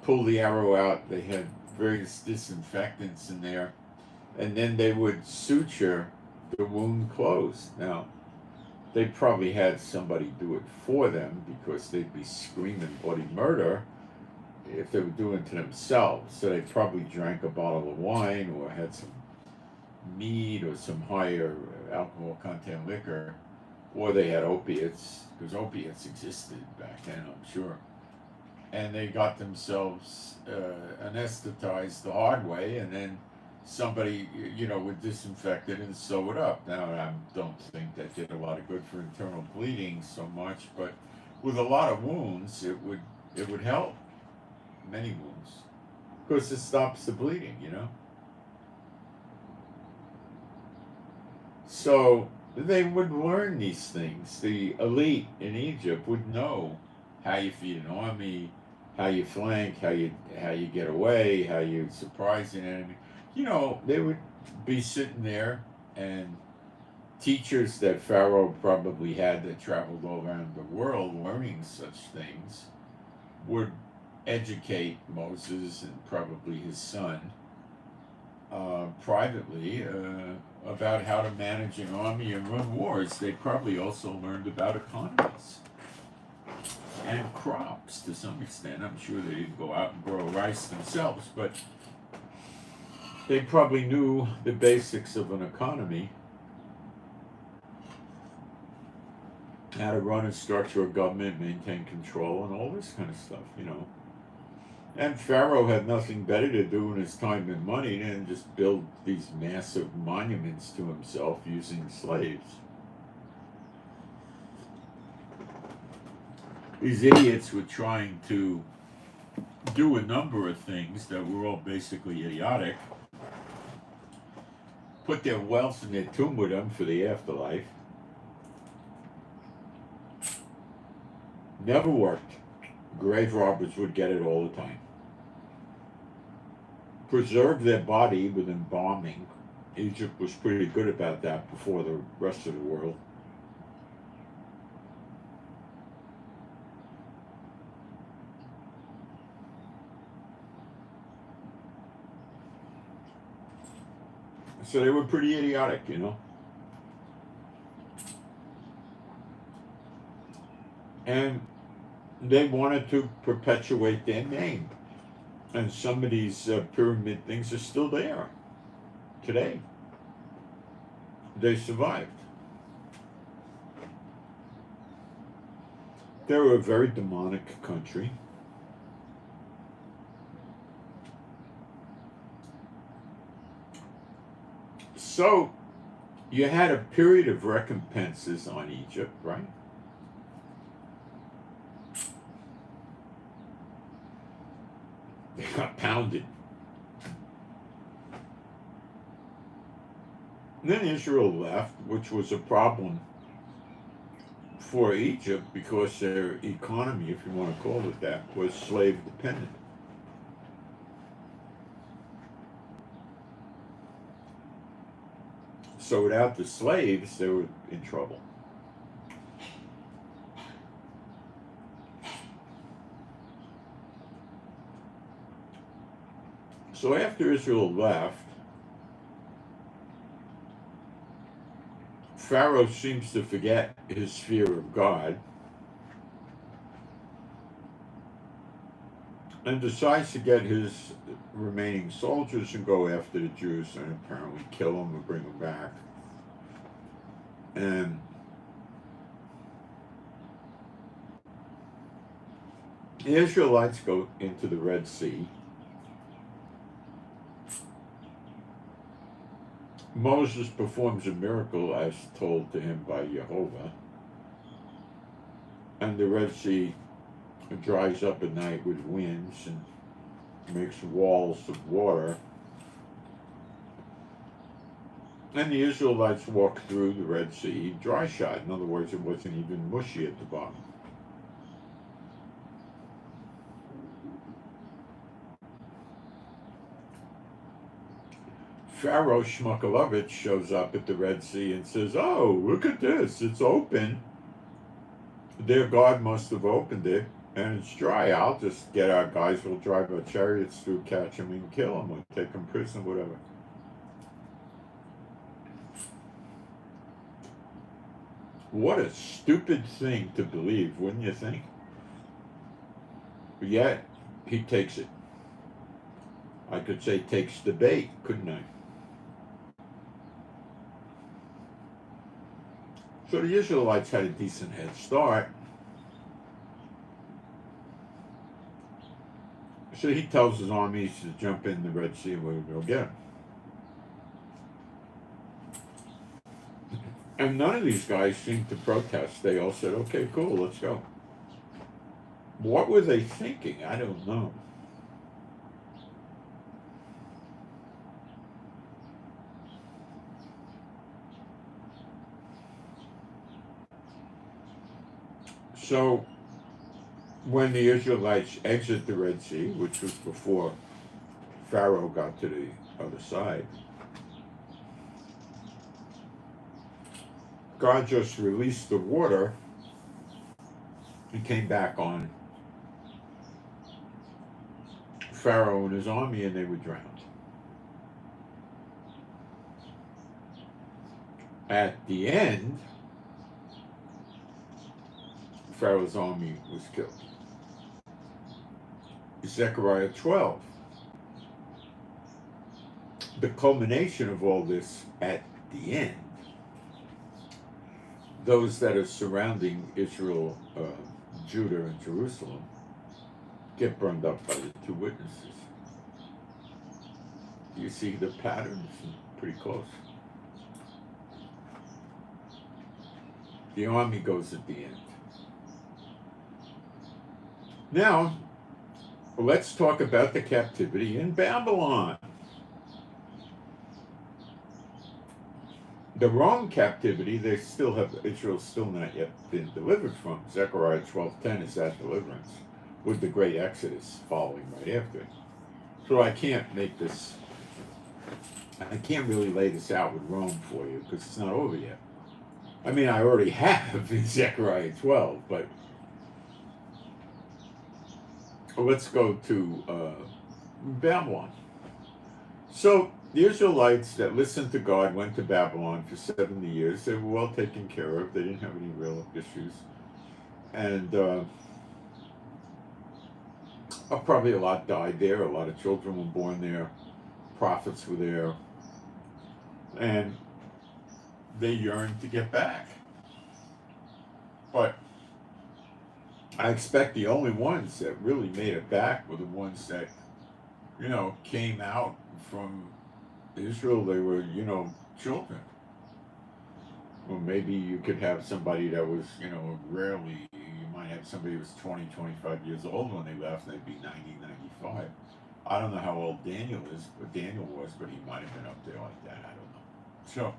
pull the arrow out. They had various disinfectants in there, and then they would suture the wound closed. Now, they probably had somebody do it for them because they'd be screaming bloody murder if they were doing it to themselves. So they probably drank a bottle of wine or had some mead or some higher alcohol content liquor, or they had opiates, because opiates existed back then, I'm sure. And they got themselves anesthetized the hard way, and then somebody, would disinfect it and sew it up. Now, I don't think that did a lot of good for internal bleeding so much, but with a lot of wounds, it would help many wounds because it stops the bleeding. So they would learn these things. The elite in Egypt would know how you feed an army, how you flank, how you get away, how you surprise an enemy. They would be sitting there, and teachers that Pharaoh probably had that traveled all around the world learning such things would educate Moses and probably his son privately about how to manage an army and run wars. They probably also learned about economies and crops to some extent. I'm sure they didn't go out and grow rice themselves, but they probably knew the basics of an economy, how to run and structure a government, maintain control, and all this kind of stuff. And Pharaoh had nothing better to do in his time and money than just build these massive monuments to himself using slaves. These idiots were trying to do a number of things that were all basically idiotic. Put their wealth in their tomb with them for the afterlife. Never worked. Grave robbers would get it all the time. Preserve their body with embalming. Egypt was pretty good about that before the rest of the world. So they were pretty idiotic. And they wanted to perpetuate their name. And some of these pyramid things are still there today. They survived. They were a very demonic country. So you had a period of recompenses on Egypt, right? They got pounded. And then Israel left, which was a problem for Egypt because their economy, if you want to call it that, was slave dependent. So without the slaves, they were in trouble. So after Israel left, Pharaoh seems to forget his fear of God and decides to get his remaining soldiers and go after the Jews and apparently kill them and bring them back. And the Israelites go into the Red Sea. Moses performs a miracle as told to him by Jehovah, and the Red Sea dries up at night with winds and makes walls of water. And the Israelites walk through the Red Sea dry shod. In other words, it wasn't even mushy at the bottom. Pharaoh Shmukalovich shows up at the Red Sea and says, "Oh, look at this, it's open. Their God must have opened it, and it's dry. I'll just get our guys, we'll drive our chariots through, catch them and kill them, or take them prisoner, whatever." What a stupid thing to believe, wouldn't you think? But yet, he takes it. I could say takes the bait, couldn't I? So the Israelites had a decent head start. So he tells his armies to jump in the Red Sea and we're going to go get them. And none of these guys seemed to protest. They all said, okay, cool, let's go. What were they thinking? I don't know. So when the Israelites exit the Red Sea, which was before Pharaoh got to the other side, God just released the water and came back on Pharaoh and his army, and they were drowned. At the end, Pharaoh's army was killed. Zechariah 12. The culmination of all this at the end, those that are surrounding Israel, Judah, and Jerusalem get burned up by the two witnesses. You see the patterns pretty close. The army goes at the end. Now, let's talk about the captivity in Babylon. The Rome captivity, they still have, Israel's still not yet been delivered from. Zechariah 12:10 is that deliverance, with the great Exodus following right after it. So I can't really lay this out with Rome for you, because it's not over yet. I mean, I already have in Zechariah 12, but let's go to Babylon. So the Israelites that listened to God went to Babylon for 70 years. They were well taken care of. They didn't have any real issues. And probably a lot died there. A lot of children were born there. Prophets were there. And they yearned to get back. But I expect the only ones that really made it back were the ones that, came out from Israel. They were, children. Well, maybe you could have somebody that was, rarely, you might have somebody who was 20, 25 years old when they left, and they'd be 90, 95. I don't know how old Daniel was, but he might have been up there like that. I don't know. So,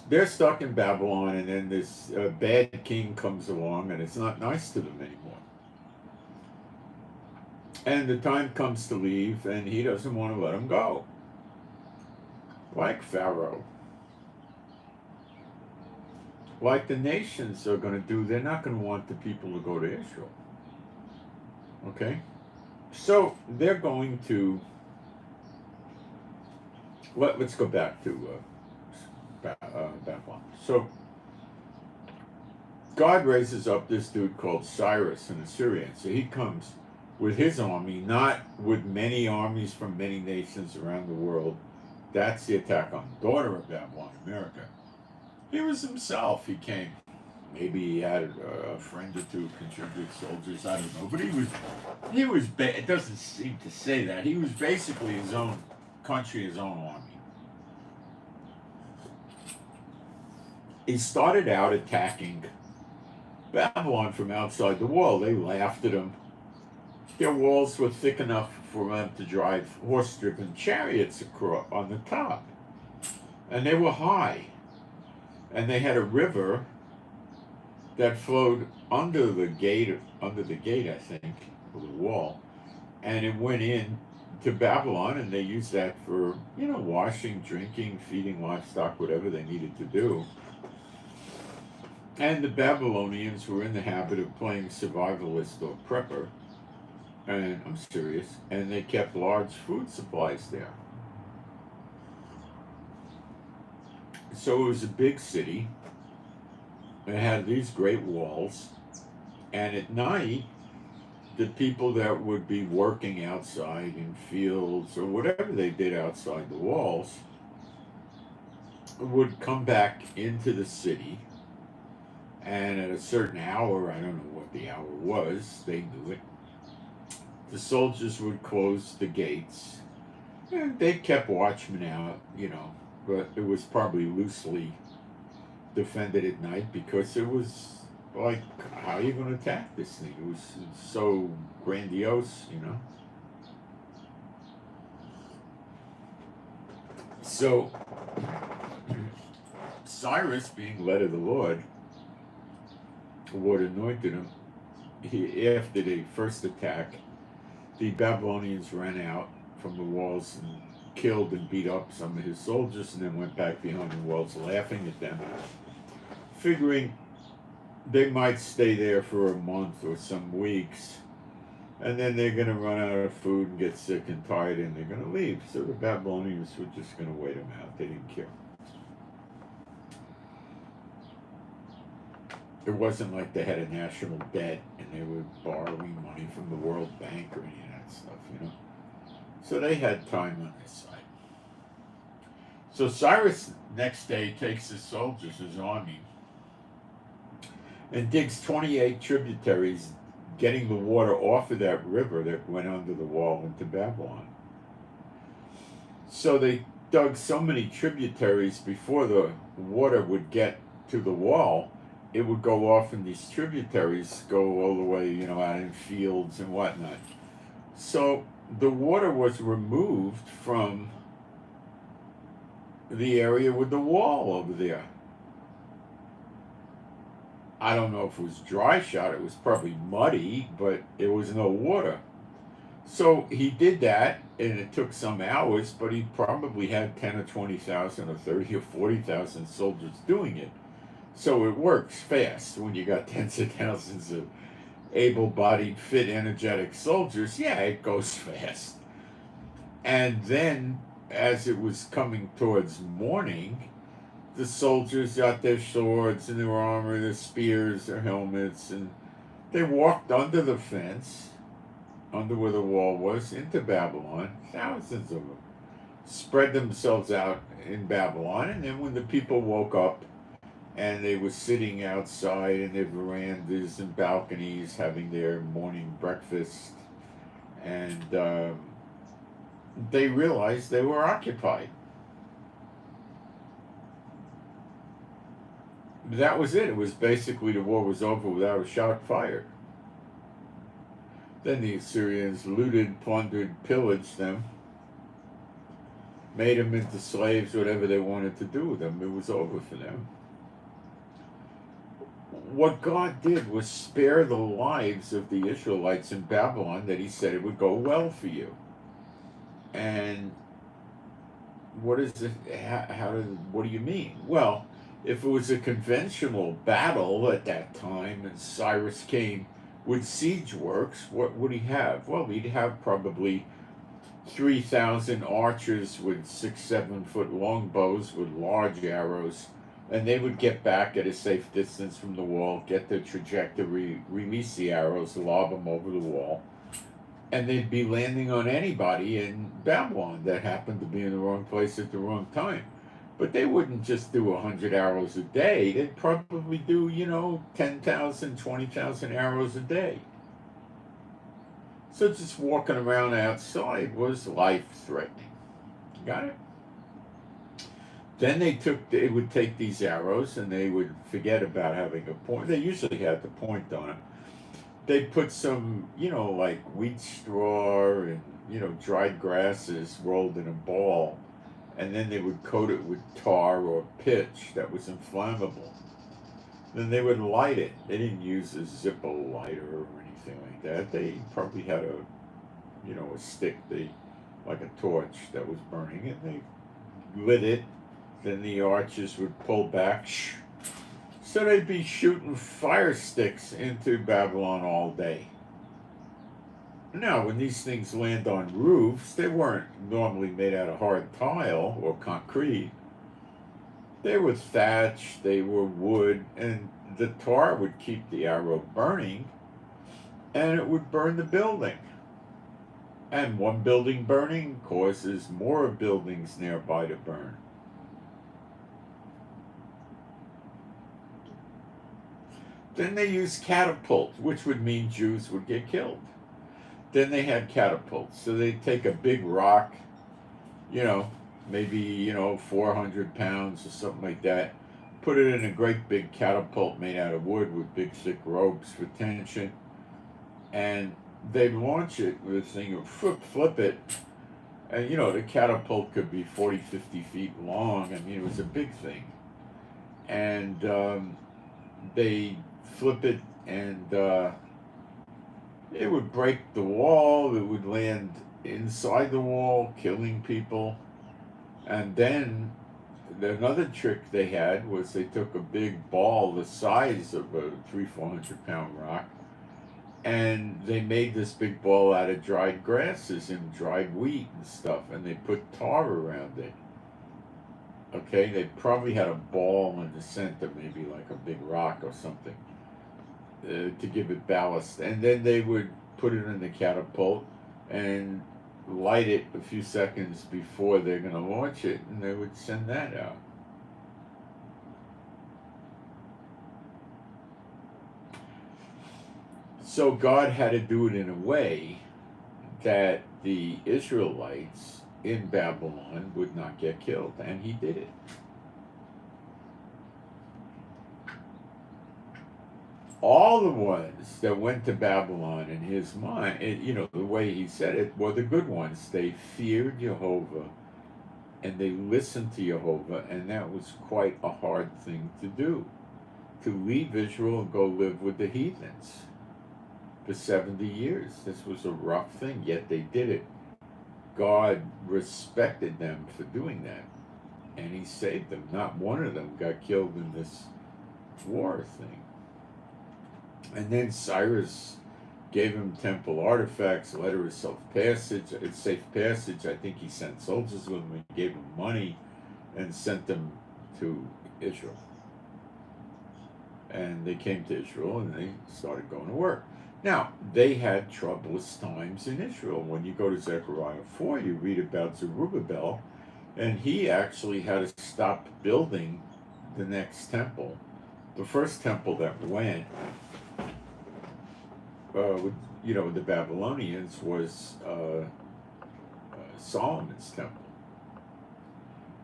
they're stuck in Babylon, and then this bad king comes along, and it's not nice to them anymore. And the time comes to leave, and he doesn't want to let them go. Like Pharaoh. Like the nations are going to do, they're not going to want the people to go to Israel. Okay? So they're going to, let's go back to Babylon. So God raises up this dude called Cyrus, an Assyrian. So he comes with his army, not with many armies from many nations around the world. That's the attack on the daughter of Babylon, America. He was himself. He came. Maybe he had a friend or two contributed soldiers. I don't know. But it doesn't seem to say that. He was basically his own country, his own army. He started out attacking Babylon from outside the wall. They laughed at him. Their walls were thick enough for them to drive horse-driven chariots across on the top. And they were high. And they had a river that flowed under the gate, I think, of the wall. And it went in to Babylon, and they used that for, washing, drinking, feeding livestock, whatever they needed to do. And the Babylonians were in the habit of playing survivalist or prepper. And I'm serious. And they kept large food supplies there. So it was a big city. It had these great walls. And at night, the people that would be working outside in fields or whatever they did outside the walls would come back into the city. And at a certain hour, I don't know what the hour was, they knew it, the soldiers would close the gates, And they kept watchmen out, but it was probably loosely defended at night because it was like, how are you going to attack this thing? It was so grandiose. So Cyrus, being led of the Lord anointed him. After the first attack, the Babylonians ran out from the walls and killed and beat up some of his soldiers, and then went back behind the walls laughing at them, figuring they might stay there for a month or some weeks, and then they're going to run out of food and get sick and tired, and they're going to leave. So the Babylonians were just going to wait them out. They didn't care. It wasn't like they had a national debt and they were borrowing money from the World Bank or any of that stuff. So they had time on their side. So Cyrus next day takes his soldiers, his army, and digs 28 tributaries, getting the water off of that river that went under the wall into Babylon. So they dug so many tributaries before the water would get to the wall. It would go off in these tributaries, go all the way, out in fields and whatnot. So the water was removed from the area with the wall over there. I don't know if it was dry shot, it was probably muddy, but there was no water. So he did that, and it took some hours, but he probably had 10 or 20,000 or 30 or 40,000 soldiers doing it. So it works fast when you got tens of thousands of able-bodied, fit, energetic soldiers. Yeah, it goes fast. And then, as it was coming towards morning, the soldiers got their swords and their armor, their spears, their helmets, and they walked under the fence, under where the wall was, into Babylon, thousands of them, spread themselves out in Babylon, and then when the people woke up, and they were sitting outside in their verandas and balconies having their morning breakfast, and they realized they were occupied. That was it. It was basically the war was over without a shot fired. Then the Assyrians looted, plundered, pillaged them, made them into slaves, whatever they wanted to do with them. It was over for them. What God did was spare the lives of the Israelites in Babylon, that he said it would go well for you. And what is it? What do you mean? Well, if it was a conventional battle at that time and Cyrus came with siege works, what would he have? Well, he'd have probably 3,000 archers with 6-7 foot long bows with large arrows, and they would get back at a safe distance from the wall, get their trajectory, release the arrows, lob them over the wall, and they'd be landing on anybody in Babylon that happened to be in the wrong place at the wrong time. But they wouldn't just do 100 arrows a day. They'd probably do, 10,000, 20,000 arrows a day. So just walking around outside was life-threatening. Got it? Then they would take these arrows and they would forget about having a point. They usually had the point on it. They'd put some, like wheat straw and, dried grasses rolled in a ball, and then they would coat it with tar or pitch that was inflammable. Then they would light it. They didn't use a Zippo lighter or anything like that. They probably had a stick, like a torch that was burning, and they lit it. Then the archers would pull back. So they'd be shooting fire sticks into Babylon all day. Now, when these things land on roofs, they weren't normally made out of hard tile or concrete. They were thatch, they were wood, and the tar would keep the arrow burning, and it would burn the building. And one building burning causes more buildings nearby to burn. Then they used catapults, which would mean Jews would get killed. Then they had catapults. So they'd take a big rock maybe 400 pounds or something like that. Put it in a great big catapult made out of wood with big thick ropes for tension, and they'd launch it with a thing of flip it, and the catapult could be 40, 50 feet long. I mean, it was a big thing, and they flip it, and it would break the wall. It would land inside the wall, killing people. And then another trick they had was they took a big ball the size of a 300-400 pound rock, and they made this big ball out of dried grasses and dried wheat and stuff, and they put tar around it. Okay, they probably had a ball in the center, maybe like a big rock or something, to give it ballast, and then they would put it in the catapult and light it a few seconds before they're going to launch it, and they would send that out. So God had to do it in a way that the Israelites in Babylon would not get killed, and he did it. All the ones that went to Babylon in his mind, the way he said it, were the good ones. They feared Jehovah and they listened to Jehovah, and that was quite a hard thing to do, to leave Israel and go live with the heathens for 70 years. This was a rough thing, yet they did it. God respected them for doing that, and he saved them. Not one of them got killed in this war thing. And then Cyrus gave him temple artifacts, a letter of safe passage. I think he sent soldiers with him. He gave them money and sent them to Israel. And they came to Israel and they started going to work. Now, they had troublous times in Israel. When you go to Zechariah 4, you read about Zerubbabel, and he actually had to stop building the next temple. The first temple that went with the Babylonians was Solomon's temple.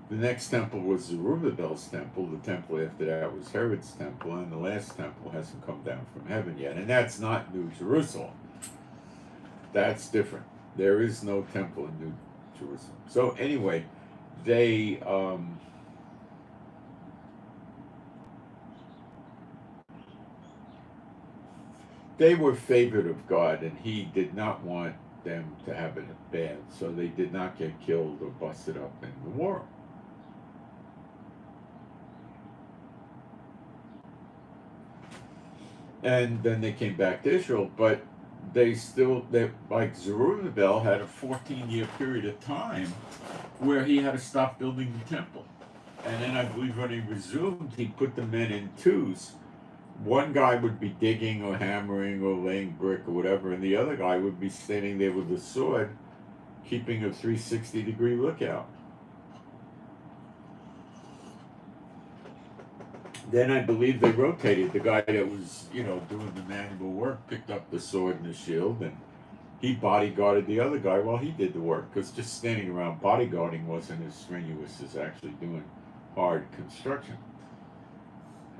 The next temple was Zerubbabel's temple. The temple after that was Herod's temple, and the last temple hasn't come down from heaven yet. And that's not New Jerusalem. That's different. There is no temple in New Jerusalem. So anyway, they were favored of God, and he did not want them to have it bad, so they did not get killed or busted up in the war. And then they came back to Israel, but they like Zerubbabel had a 14-year period of time where he had to stop building the temple. And then I believe when he resumed, he put the men in twos. One guy would be digging or hammering or laying brick or whatever, and the other guy would be standing there with a sword, keeping a 360-degree lookout. Then I believe they rotated. The guy that was, doing the manual work picked up the sword and the shield, and he bodyguarded the other guy while he did the work, because just standing around bodyguarding wasn't as strenuous as actually doing hard construction.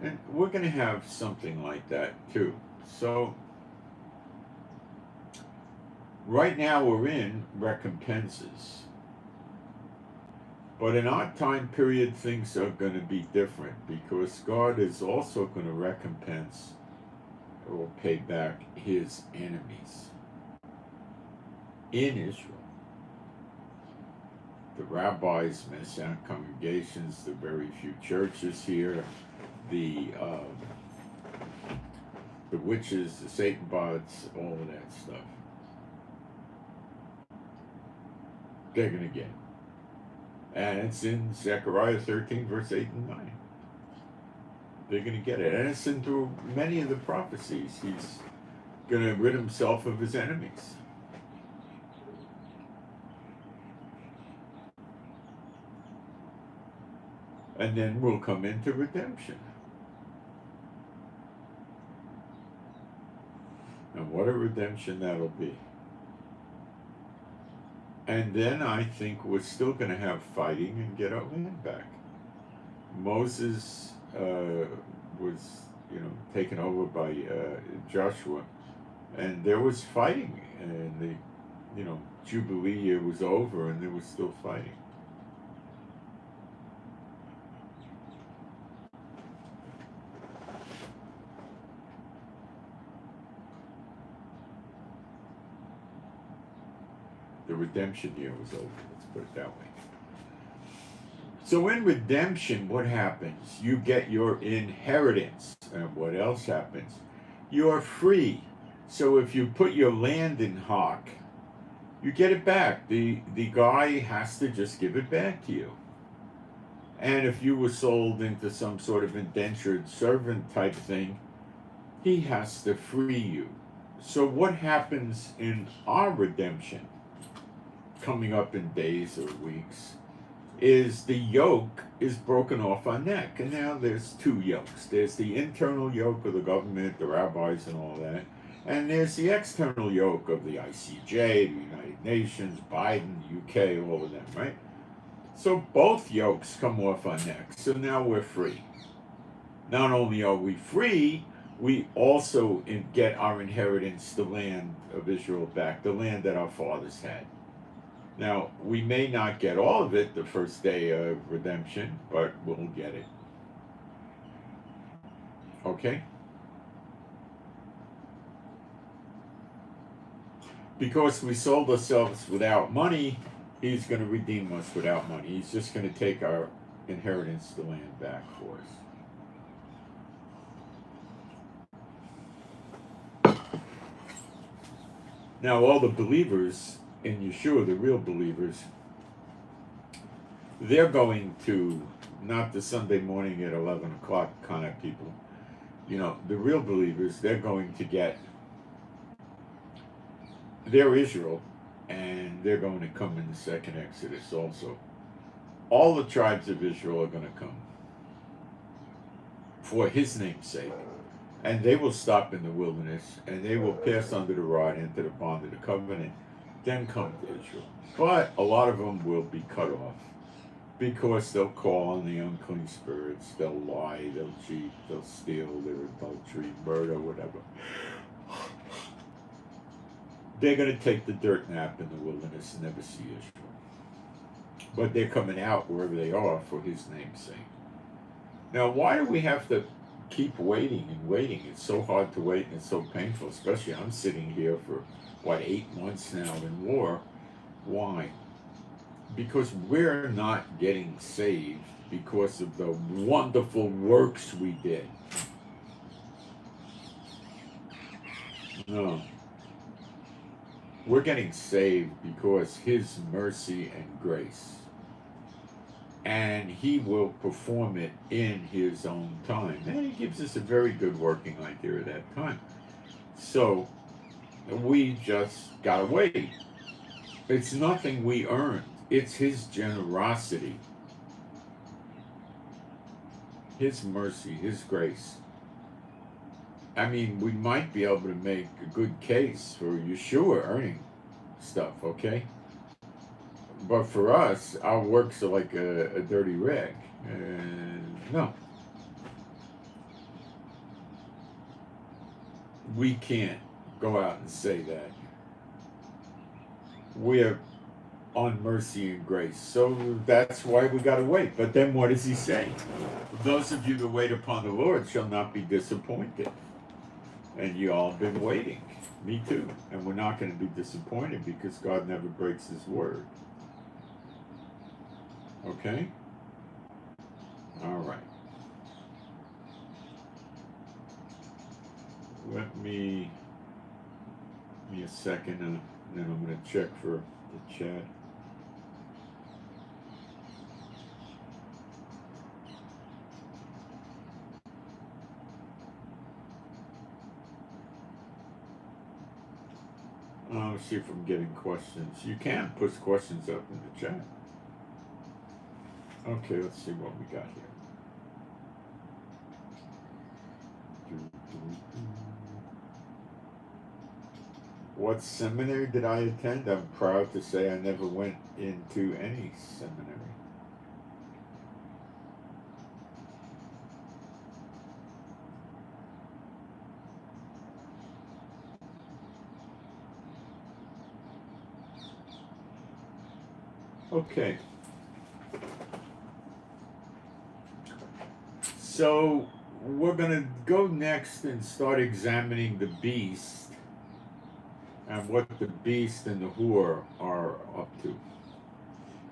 And we're going to have something like that too. So right now we're in recompenses. But in our time period, things are going to be different, because God is also going to recompense or pay back his enemies in Israel. The rabbis, Messianic congregations, the very few churches here, the witches, the Satan bots, all of that stuff. They're going to get it. And it's in Zechariah 13, verse 8 and 9. They're going to get it. And it's in through many of the prophecies. He's going to rid himself of his enemies. And then we'll come into redemption. And what a redemption that'll be. And then I think we're still going to have fighting and get our land back. Moses was, taken over by Joshua, and there was fighting, and the Jubilee year was over, and there was still fighting. The redemption year was over, let's put it that way. So in redemption, what happens? You get your inheritance. And what else happens? You're free. So if you put your land in hock, you get it back. The guy has to just give it back to you. And if you were sold into some sort of indentured servant type thing, he has to free you. So what happens in our redemption, coming up in days or weeks, is the yoke is broken off our neck. And now there's two yokes. There's the internal yoke of the government, the rabbis and all that. And there's the external yoke of the ICJ, the United Nations, Biden, UK, all of them, right? So both yokes come off our necks. So now we're free. Not only are we free, we also get our inheritance, the land of Israel back, the land that our fathers had. Now, we may not get all of it the first day of redemption, but we'll get it. Okay? Because we sold ourselves without money, he's going to redeem us without money. He's just going to take our inheritance, the land, back for us. Now, all the believers in Yeshua, the real believers, they're going to, not the Sunday morning at 11 o'clock kind of people, the real believers, they're going to get their Israel, and they're going to come in the second Exodus also. All the tribes of Israel are going to come for his name's sake. And they will stop in the wilderness, and they will pass under the rod into the bond of the covenant, then come to Israel. But a lot of them will be cut off because they'll call on the unclean spirits, they'll lie, they'll cheat, they'll steal, their adultery, murder, whatever. They're going to take the dirt nap in the wilderness and never see Israel. But they're coming out wherever they are for his name's sake. Now, why do we have to keep waiting and waiting? It's so hard to wait and it's so painful, especially I'm sitting here for 8 months now in war. Why? Because we're not getting saved because of the wonderful works we did. No. We're getting saved because his mercy and grace. And he will perform it in his own time. And he gives us a very good working idea at that time. So we just gotta wait. It's nothing we earned. It's his generosity, his mercy, his grace. I mean, we might be able to make a good case for Yeshua earning stuff, okay? But for us, our works are like a dirty rag. No. We can't go out and say that. We're on mercy and grace. So that's why we got to wait. But then what does he say? Those of you that wait upon the Lord shall not be disappointed. And you all have been waiting. Me too. And we're not going to be disappointed because God never breaks his word. Okay? All right. Let me give me a second, and then I'm going to check for the chat. Let's see if I'm getting questions. You can put questions up in the chat. Okay, let's see what we got here. what seminary did I attend? I'm proud to say I never went into any seminary. Okay. So we're going to go next and start examining the beast and what the beast and the whore are up to.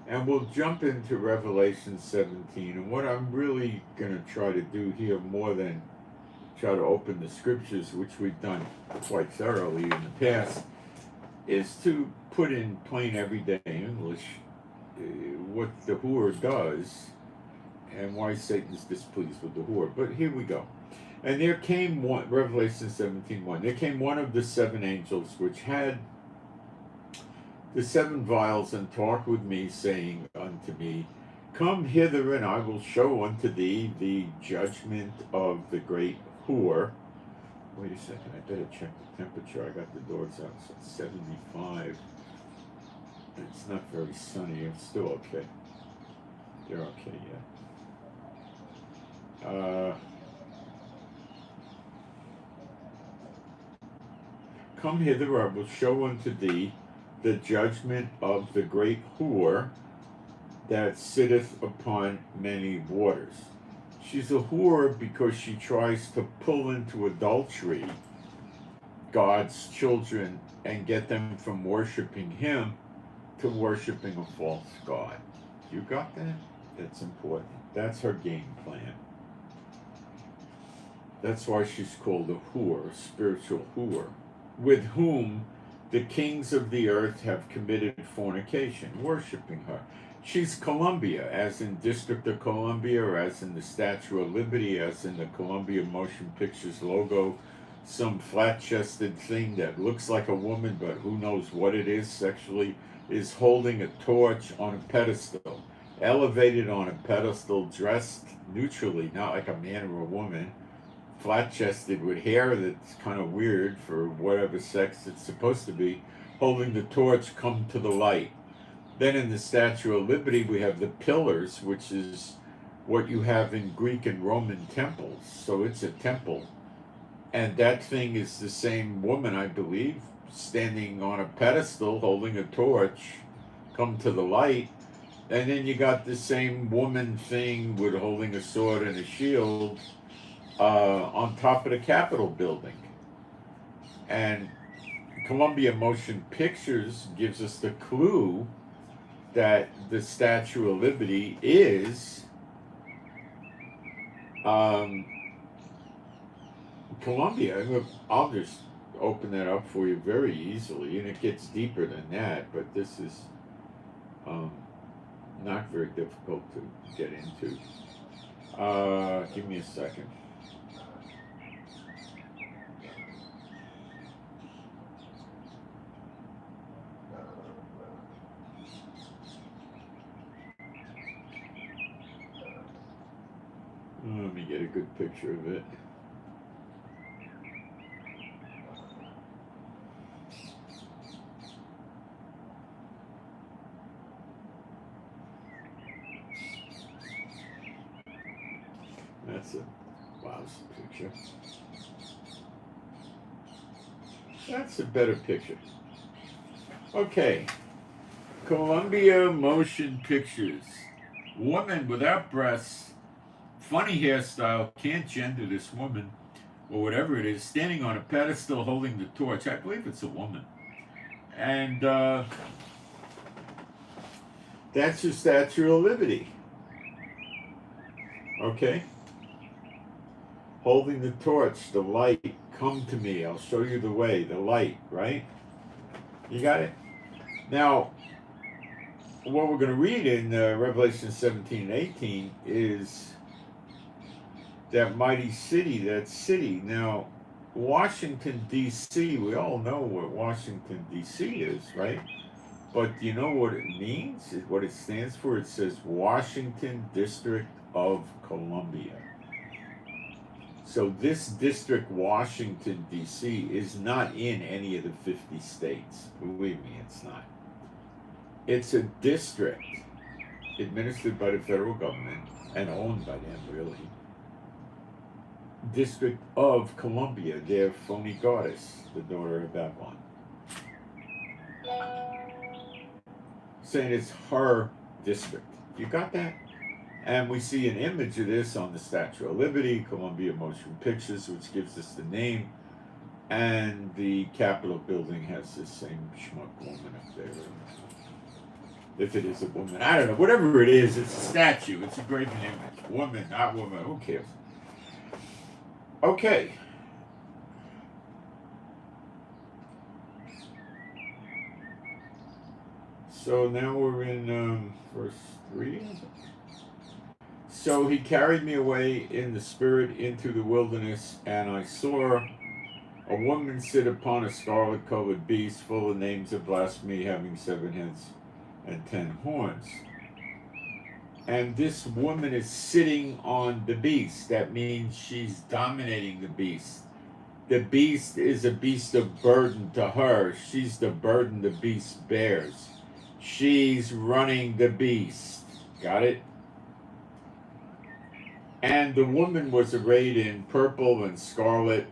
And we'll jump into Revelation 17. And what I'm really going to try to do here, more than try to open the scriptures, which we've done quite thoroughly in the past, is to put in plain everyday English what the whore does and why Satan's displeased with the whore. But here we go. And there came one, Revelation 17:1. There came one of the seven angels which had the seven vials, and talked with me, saying unto me, Come hither, and I will show unto thee the judgment of the great whore. Wait a second, I better check the temperature. I got the doors out, so it's 75. It's not very sunny. It's still okay. They're okay, yeah. Come hither, I will show unto thee the judgment of the great whore that sitteth upon many waters. She's a whore because she tries to pull into adultery God's children and get them from worshiping him to worshiping a false god. You got that? That's important. That's her game plan. That's why she's called a whore, a spiritual whore, with whom the kings of the earth have committed fornication, worshiping her. She's Columbia, as in District of Columbia, or as in the Statue of Liberty, as in the Columbia Motion Pictures logo, some flat-chested thing that looks like a woman, but who knows what it is sexually, is holding a torch on a pedestal, elevated on a pedestal, dressed neutrally, not like a man or a woman, flat-chested with hair that's kind of weird for whatever sex it's supposed to be, holding the torch, come to the light. Then in the Statue of Liberty, we have the pillars, which is what you have in Greek and Roman temples. So it's a temple. And that thing is the same woman, I believe, standing on a pedestal, holding a torch, come to the light. And then you got the same woman thing with holding a sword and a shield on top of the Capitol building. And Columbia Motion Pictures gives us the clue that the Statue of Liberty is Columbia. Look, I'll just open that up for you very easily, and it gets deeper than that, but this is not very difficult to get into. Give me a second. Let me get a good picture of it. That's a lousy picture. That's a better picture. Okay. Columbia Motion Pictures. Woman without breasts. Funny hairstyle, can't gender this woman, or whatever it is, standing on a pedestal holding the torch. I believe it's a woman. And that's your Statue of Liberty. Okay? Holding the torch, the light, come to me, I'll show you the way, the light, right? You got it? Now, what we're going to read in Revelation 17 and 18 is that mighty city, that city. Now, Washington, D.C., we all know what Washington, D.C. is, right? But do you know what it means? What it stands for? It says Washington District of Columbia. So this district, Washington, D.C., is not in any of the 50 states. Believe me, it's not. It's a district administered by the federal government and owned by them, really. District of Columbia, their phony goddess, the daughter of Babylon. Saying it's her district. You got that? And we see an image of this on the Statue of Liberty, Columbia Motion Pictures, which gives us the name. And the Capitol building has this same schmuck woman up there. If it is a woman, I don't know. Whatever it is, it's a statue. It's a graven image. Woman, not woman. Who cares? Okay. So now we're in verse 3. So he carried me away in the spirit into the wilderness, and I saw a woman sit upon a scarlet-colored beast full of names of blasphemy, having 7 heads and 10 horns. And this woman is sitting on the beast. That means she's dominating the beast. The beast is a beast of burden to her. She's the burden the beast bears. She's running the beast. Got it? And the woman was arrayed in purple and scarlet,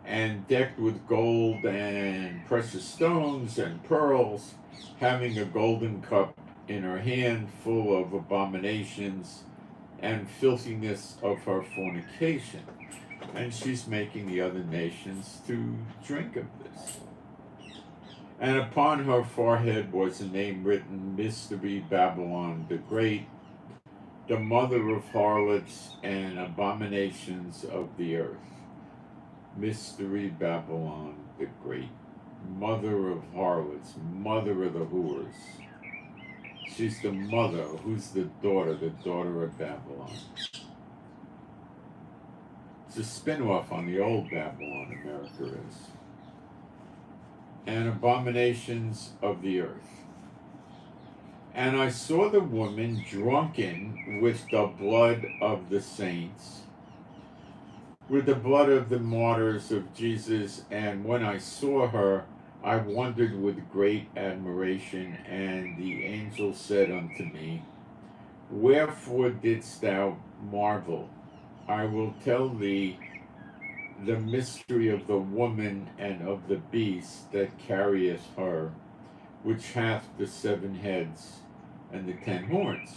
and decked with gold and precious stones and pearls, having a golden cup in her hand full of abominations and filthiness of her fornication. And she's making the other nations to drink of this. And upon her forehead was a name written, Mystery Babylon the Great, the mother of harlots and abominations of the earth. Mystery Babylon the Great, mother of harlots, mother of the whores. She's the mother. Who's the daughter? The daughter of Babylon. It's a spin-off on the old Babylon, America is. And abominations of the earth. And I saw the woman drunken with the blood of the saints, with the blood of the martyrs of Jesus. And when I saw her, I wondered with great admiration. And the angel said unto me, Wherefore didst thou marvel? I will tell thee the mystery of the woman and of the beast that carrieth her, which hath the 7 heads and the 10 horns.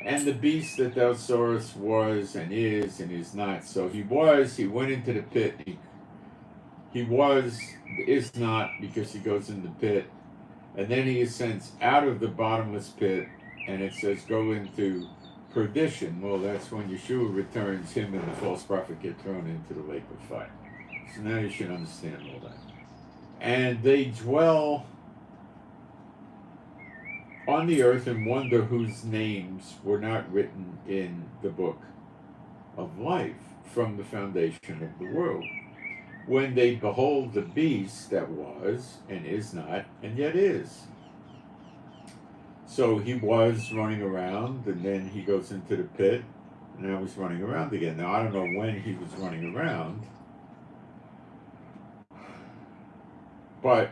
And the beast that thou sawest was and is not. So he went into the pit. He is not, because he goes in the pit. And then he ascends out of the bottomless pit, and it says go into perdition. Well, that's when Yeshua returns, him and the false prophet get thrown into the lake of fire. So now you should understand all that. And they dwell on the earth and wonder whose names were not written in the book of life from the foundation of the world, when they behold the beast that was and is not and yet is. So he was running around, and then he goes into the pit, and now he's running around again. Now I don't know when he was running around, but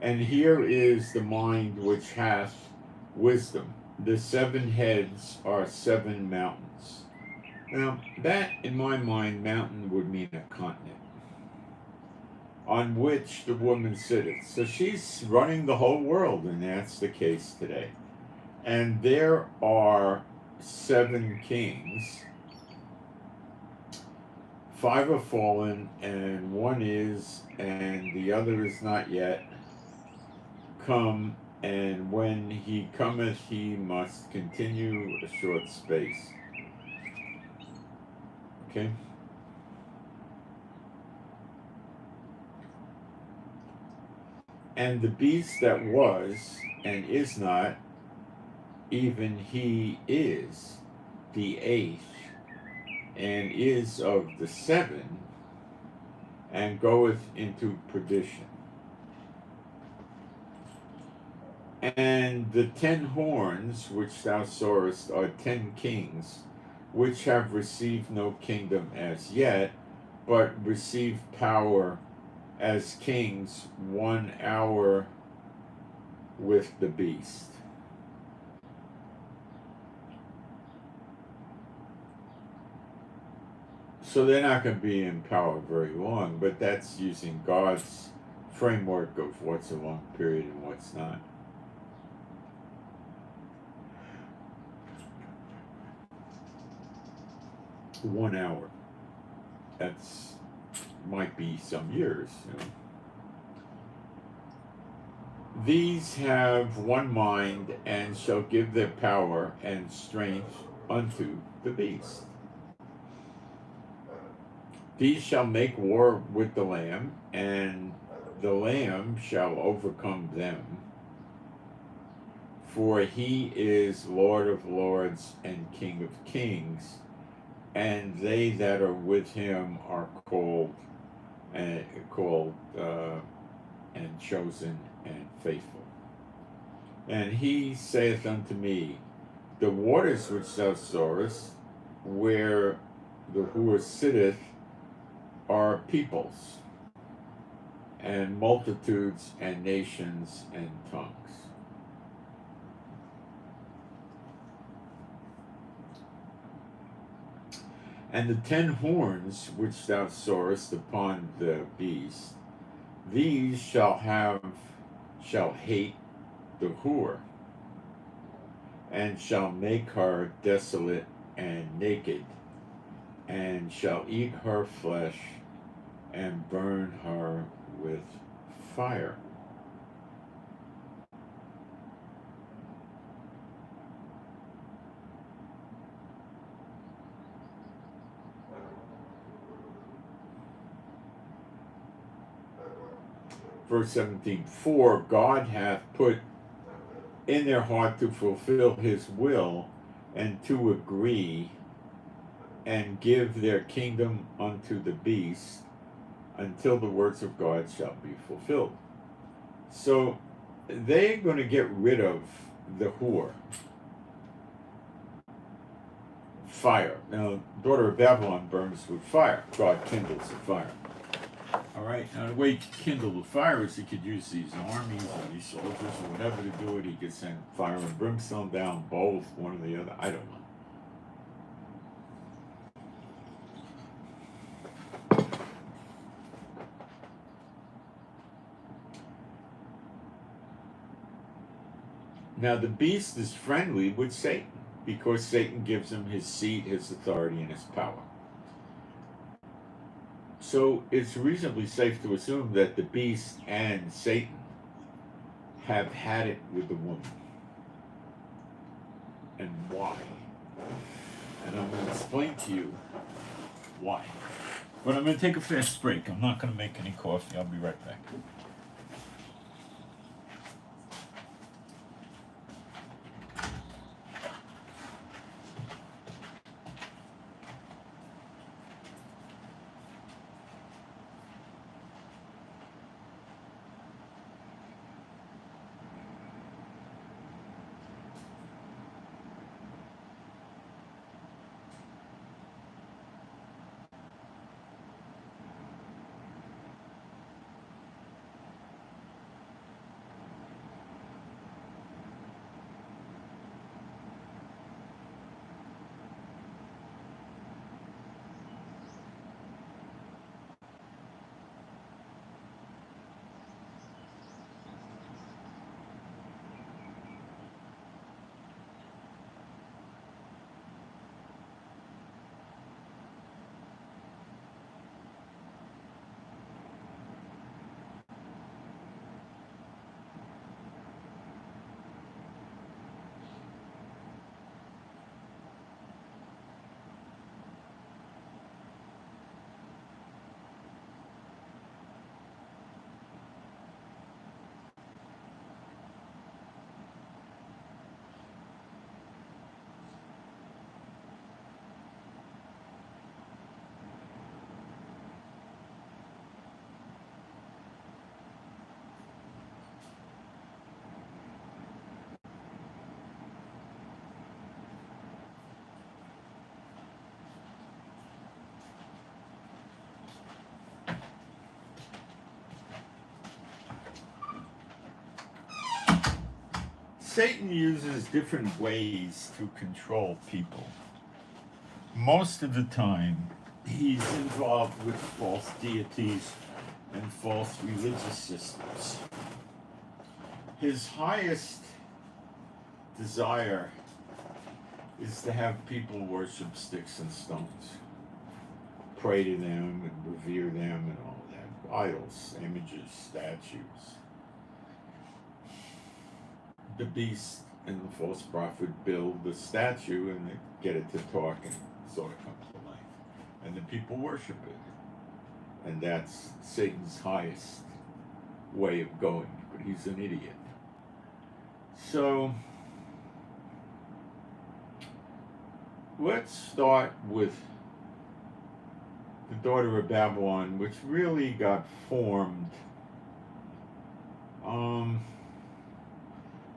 and here is the mind which hath wisdom. The 7 heads are 7 mountains. Now, that, in my mind, mountain would mean a continent, on which the woman sitteth. So she's running the whole world, and that's the case today. And there are 7 kings. 5 are fallen, and 1 is, and the other is not yet come, and when he cometh, he must continue a short space. Okay? And the beast that was and is not, even he is the 8th, and is of the 7, and goeth into perdition. And the 10 horns which thou sawest are 10 kings, which have received no kingdom as yet, but receive power as kings 1 hour with the beast. So they're not going to be in power very long, but that's using God's framework of what's a long period and what's not. One hour. That's might be some years. These have one mind and shall give their power and strength unto the beast. These shall make war with the Lamb, and the Lamb shall overcome them. For he is Lord of lords and King of kings, and they that are with him are called and chosen and faithful. And he saith unto me, the waters which thou sawest, where the whore sitteth, are peoples, and multitudes, and nations, and tongues. And the 10 horns which thou sawest upon the beast, these shall hate the whore, and shall make her desolate and naked, and shall eat her flesh, and burn her with fire. Verse 17, for God hath put in their heart to fulfill his will, and to agree, and give their kingdom unto the beast, until the words of God shall be fulfilled. So they're going to get rid of the whore. Fire. Now, daughter of Babylon burns with fire. God kindles the fire. All right. Now, the way to kindle the fire is he could use these armies or these soldiers or whatever to do it. He could send fire and brimstone down, both, one or the other. I don't know. Now, the beast is friendly with Satan because Satan gives him his seat, his authority, and his power. So it's reasonably safe to assume that the beast and Satan have had it with the woman. And why? And I'm going to explain to you why. But I'm going to take a fast break. I'm not going to make any coffee. I'll be right back. Satan uses different ways to control people. Most of the time, he's involved with false deities and false religious systems. His highest desire is to have people worship sticks and stones, pray to them and revere them and all that. Idols, images, statues. The beast and the false prophet build the statue and they get it to talk and sort of come to life. And the people worship it. And that's Satan's highest way of going. But he's an idiot. So let's start with the daughter of Babylon, which really got formed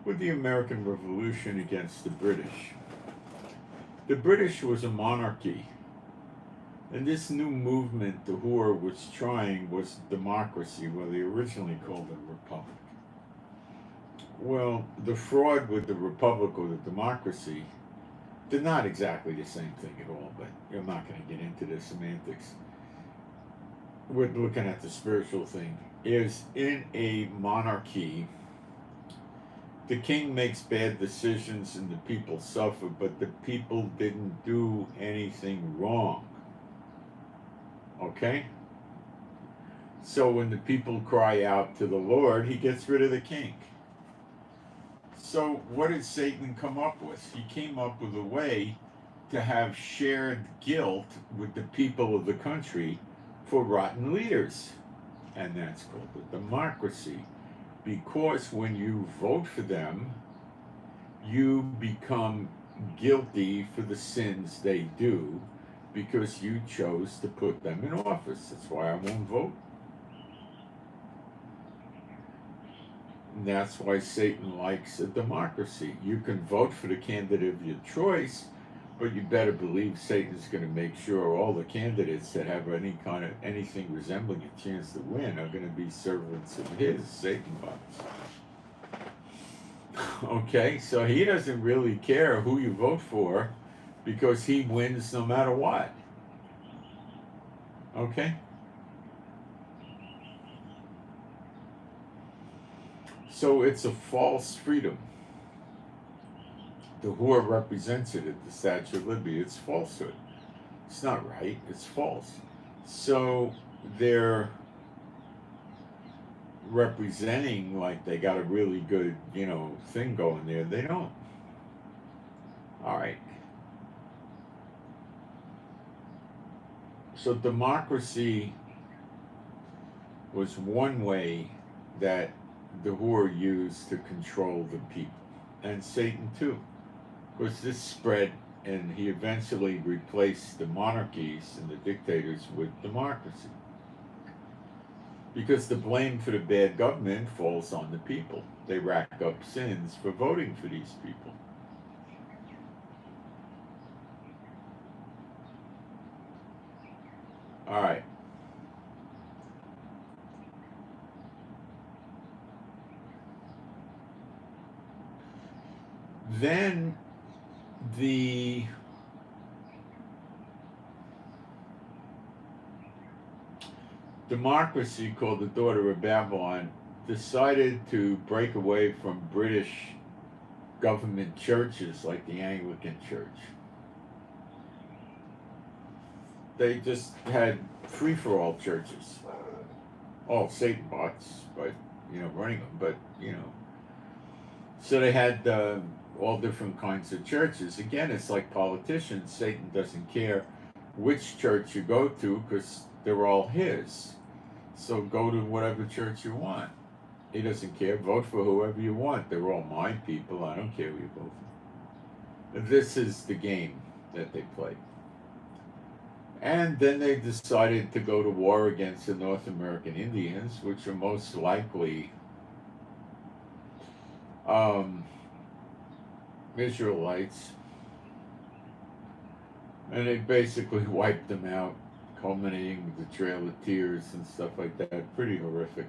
with the American Revolution against the British. The British was a monarchy, and this new movement the Hur was trying was democracy, well, they originally called it a republic. Well, the fraud with the republic or the democracy, they're not exactly the same thing at all, but I'm not going to get into the semantics. We're looking at the spiritual thing. Is in a monarchy, the king makes bad decisions and the people suffer, but the people didn't do anything wrong. Okay? So when the people cry out to the Lord, he gets rid of the king. So what did Satan come up with? He came up with a way to have shared guilt with the people of the country for rotten leaders. And that's called a democracy. Because when you vote for them, you become guilty for the sins they do because you chose to put them in office. That's why I won't vote. And that's why Satan likes a democracy. You can vote for the candidate of your choice, but you better believe Satan's going to make sure all the candidates that have any kind of anything resembling a chance to win are going to be servants of his, Satan bots. Okay, so he doesn't really care who you vote for because he wins no matter what. Okay? So it's a false freedom. The Hur represents it at the Statue of Liberty. It's falsehood. It's not right. It's false. So they're representing like they got a really good, thing going there. They don't. All right. So democracy was one way that the Hur used to control the people, and Satan too. Because this spread, and he eventually replaced the monarchies and the dictators with democracy. Because the blame for the bad government falls on the people. They rack up sins for voting for these people. All right. Then the democracy called the Daughter of Babylon decided to break away from British government churches like the Anglican Church. They just had free-for-all churches. All Satan bots, but, running them, but, So they had all different kinds of churches. Again, it's like politicians. Satan doesn't care which church you go to because they're all his. So go to whatever church you want. He doesn't care. Vote for whoever you want. They're all my people. I don't care who you vote for. This is the game that they play. And then they decided to go to war against the North American Indians, which are most likely Israelites. And they basically wiped them out, culminating with the Trail of Tears and stuff like that. Pretty horrific.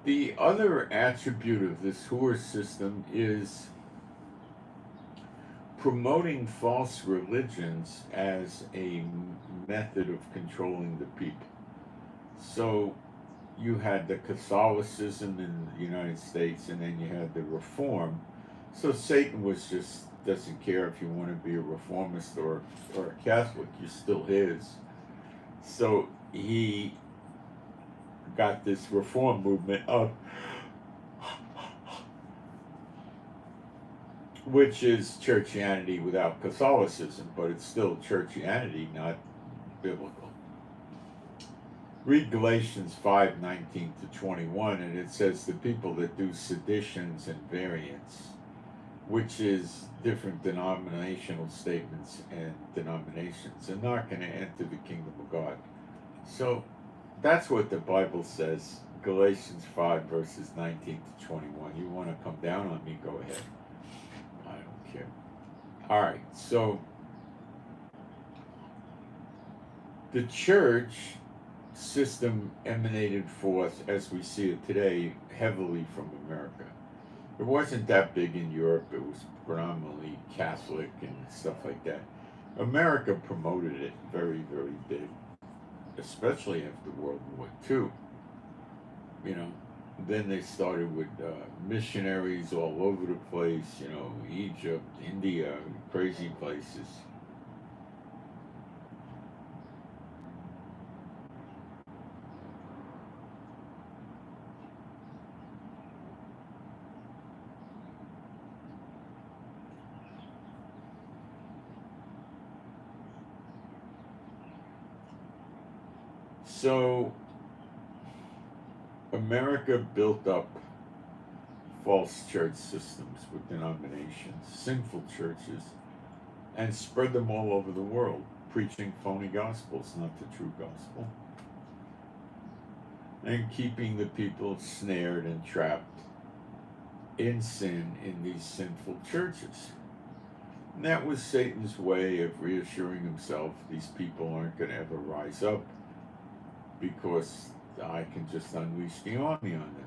The other attribute of this Hur system is promoting false religions as a method of controlling the people. So you had the Catholicism in the United States, and then you had the Reform. So Satan was just doesn't care if you want to be a reformist or a Catholic, you're still his. So he got this reform movement up, which is churchianity without Catholicism, but it's still churchianity, not biblical. Read Galatians 5:19 to 21, and it says the people that do seditions and variants, which is different denominational statements and denominations, are not going to enter the kingdom of God. So that's what the Bible says, Galatians 5 verses 19 to 21. You want to come down on me, go ahead. I don't care. All right, so the church system emanated forth, as we see it today, heavily from America. It wasn't that big in Europe. It was predominantly Catholic and stuff like that. America promoted it very, very big, especially after World War II. You know, then they started with missionaries all over the place, you know, Egypt, India, crazy places. So America built up false church systems with denominations, sinful churches, and spread them all over the world, preaching phony gospels, not the true gospel, and keeping the people snared and trapped in sin in these sinful churches. And that was Satan's way of reassuring himself these people aren't going to ever rise up, because I can just unleash the army on them.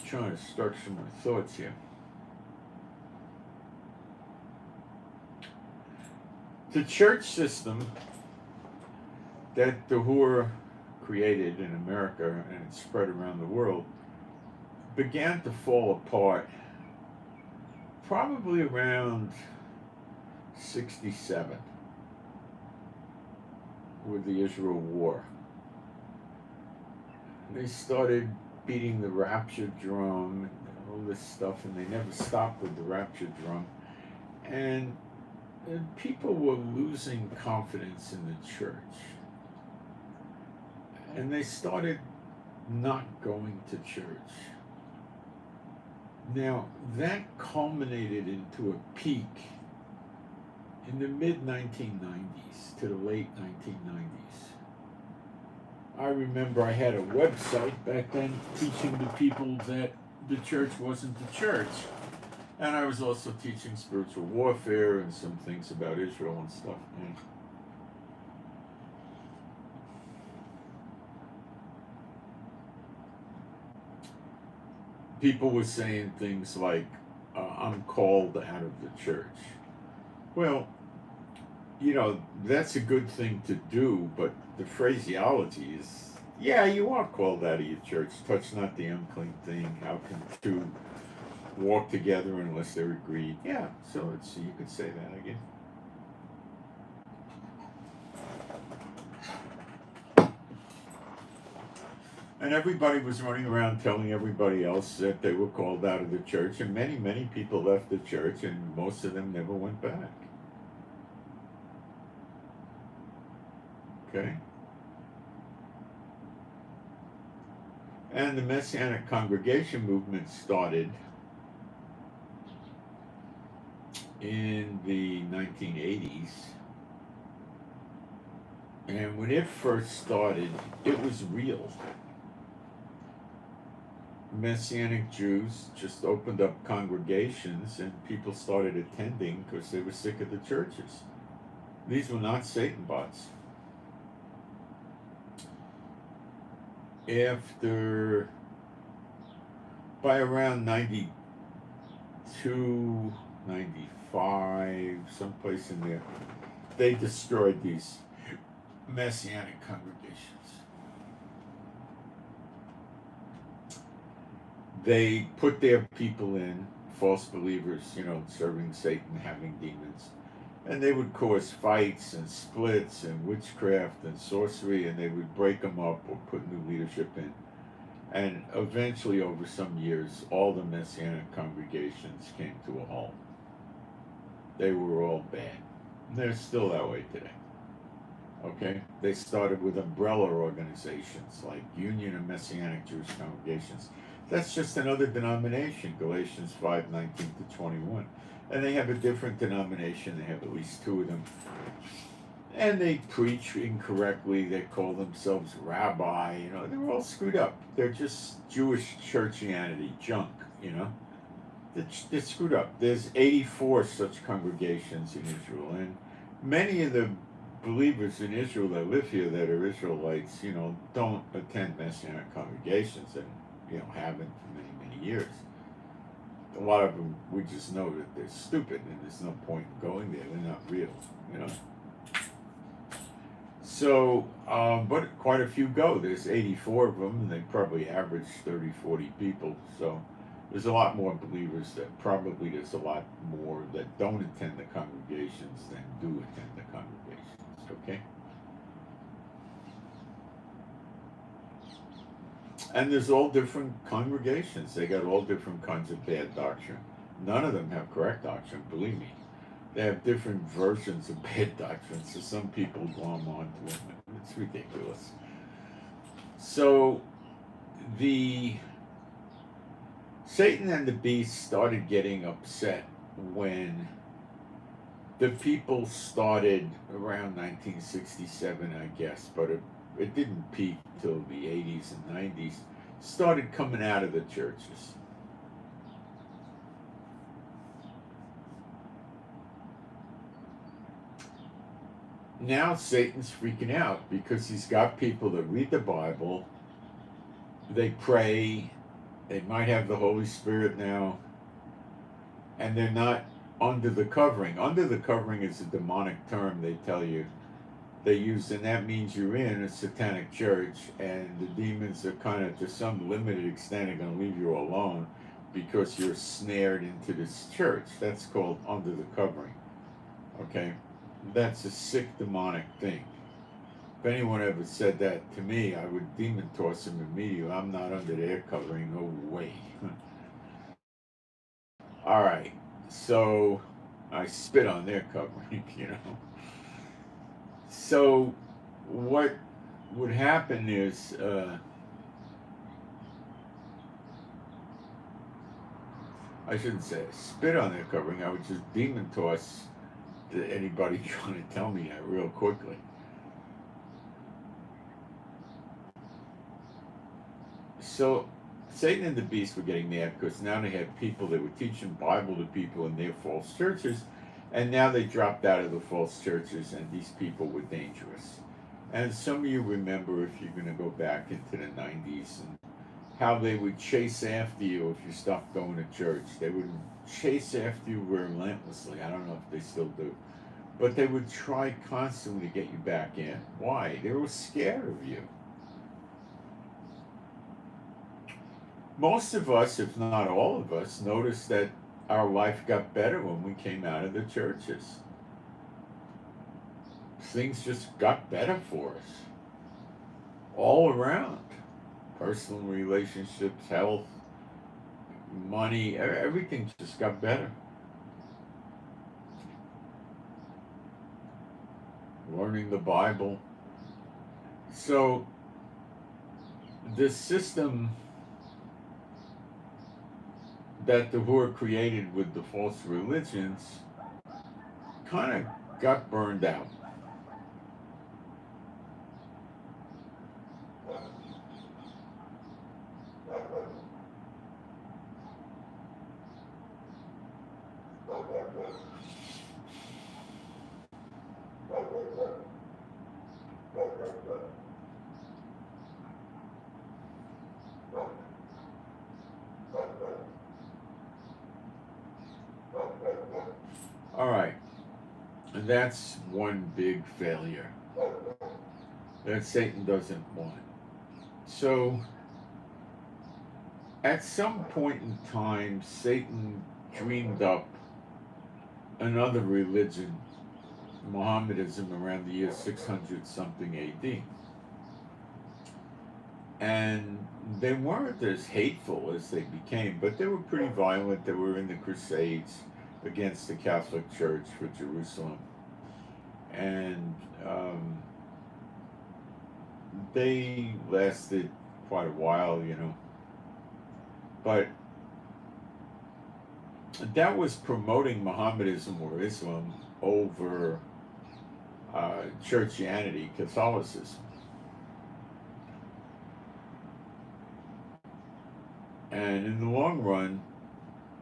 Trying to structure my thoughts here. The church system that the Hur created in America and it spread around the world began to fall apart probably around 67 with the Israel War. They started beating the rapture drum and all this stuff, and they never stopped with the rapture drum. And people were losing confidence in the church. And they started not going to church. Now, that culminated into a peak in the mid-1990s to the late 1990s. I remember I had a website back then teaching the people that the church wasn't the church. And I was also teaching spiritual warfare and some things about Israel and stuff. And people were saying things like, I'm called out of the church. Well, you know, that's a good thing to do, but the phraseology is, yeah, you are called out of your church. Touch not the unclean thing. How can two walk together unless they're agreed? Yeah, so you could say that again. And everybody was running around telling everybody else that they were called out of the church, and many, many people left the church, and most of them never went back. okay? And the Messianic congregation movement started in the 1980s. And when it first started, it was real. Messianic Jews just opened up congregations and people started attending because they were sick of the churches. These were not Satan bots. By around 92, 95, someplace in there, they destroyed these Messianic congregations. They put their people in, false believers, serving Satan, having demons. And they would cause fights and splits and witchcraft and sorcery, and they would break them up or put new leadership in. And eventually, over some years, all the Messianic congregations came to a halt. They were all bad. And they're still that way today. Okay? They started with umbrella organizations like Union of Messianic Jewish Congregations. That's just another denomination, Galatians 5:19-21. And they have a different denomination. They have at least two of them. And they preach incorrectly. They call themselves rabbi. They're all screwed up. They're just Jewish churchianity junk, They're screwed up. There's 84 such congregations in Israel. And many of the believers in Israel that live here that are Israelites, don't attend Messianic congregations and, haven't for many, many years. A lot of them, we just know that they're stupid and there's no point in going there. They're not real, So, but quite a few go. There's 84 of them, and they probably average 30, 40 people. So there's a lot more believers there's a lot more that don't attend the congregations than do attend the congregations, okay? And there's all different congregations. They got all different kinds of bad doctrine. None of them have correct doctrine, believe me. They have different versions of bad doctrine, so some people glom onto them. It's ridiculous. So the Satan and the beast started getting upset when the people started around 1967, I guess, but it didn't peak till the 80s and 90s, started coming out of the churches. Now Satan's freaking out because he's got people that read the Bible, they pray, they might have the Holy Spirit now, and they're not under the covering. Under the covering is a demonic term they tell you they use, and that means you're in a satanic church and the demons are kind of, to some limited extent, are going to leave you alone because you're snared into this church. That's called under the covering. Okay? That's a sick demonic thing. If anyone ever said that to me, I would demon toss them immediately. I'm not under their covering, no way. All right, so I spit on their covering, So what would happen is I shouldn't say spit on their covering. I would just demon toss to anybody trying to tell me that real quickly. So Satan and the beast were getting mad because now they had people that were teaching Bible to people in their false churches, and now they dropped out of the false churches, and these people were dangerous. And some of you remember, if you're going to go back into the 90s, and how they would chase after you if you stopped going to church. They would chase after you relentlessly. I don't know if they still do. But they would try constantly to get you back in. Why? They were scared of you. Most of us, if not all of us, noticed that our life got better when we came out of the churches. Things just got better for us. All around. Personal relationships, health, money, everything just got better. Learning the Bible, So the system that the Hur created with the false religions kind of got burned out. All right, and that's one big failure that Satan doesn't want. So at some point in time, Satan dreamed up another religion, Mohammedanism, around the year 600 something AD. And they weren't as hateful as they became, but they were pretty violent. They were in the Crusades against the Catholic Church for Jerusalem. And they lasted quite a while, you know. But that was promoting Mohammedanism or Islam over churchianity, Catholicism. And in the long run,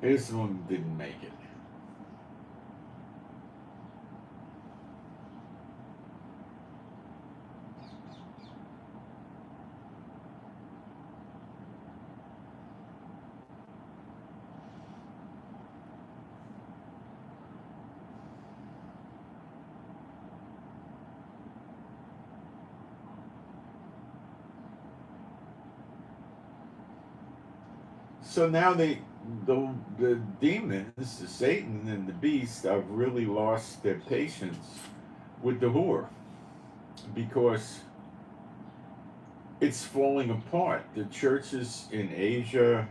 Islam didn't make it. So now the demons, the Satan and the beast, have really lost their patience with the Hur, because it's falling apart. The churches in Asia,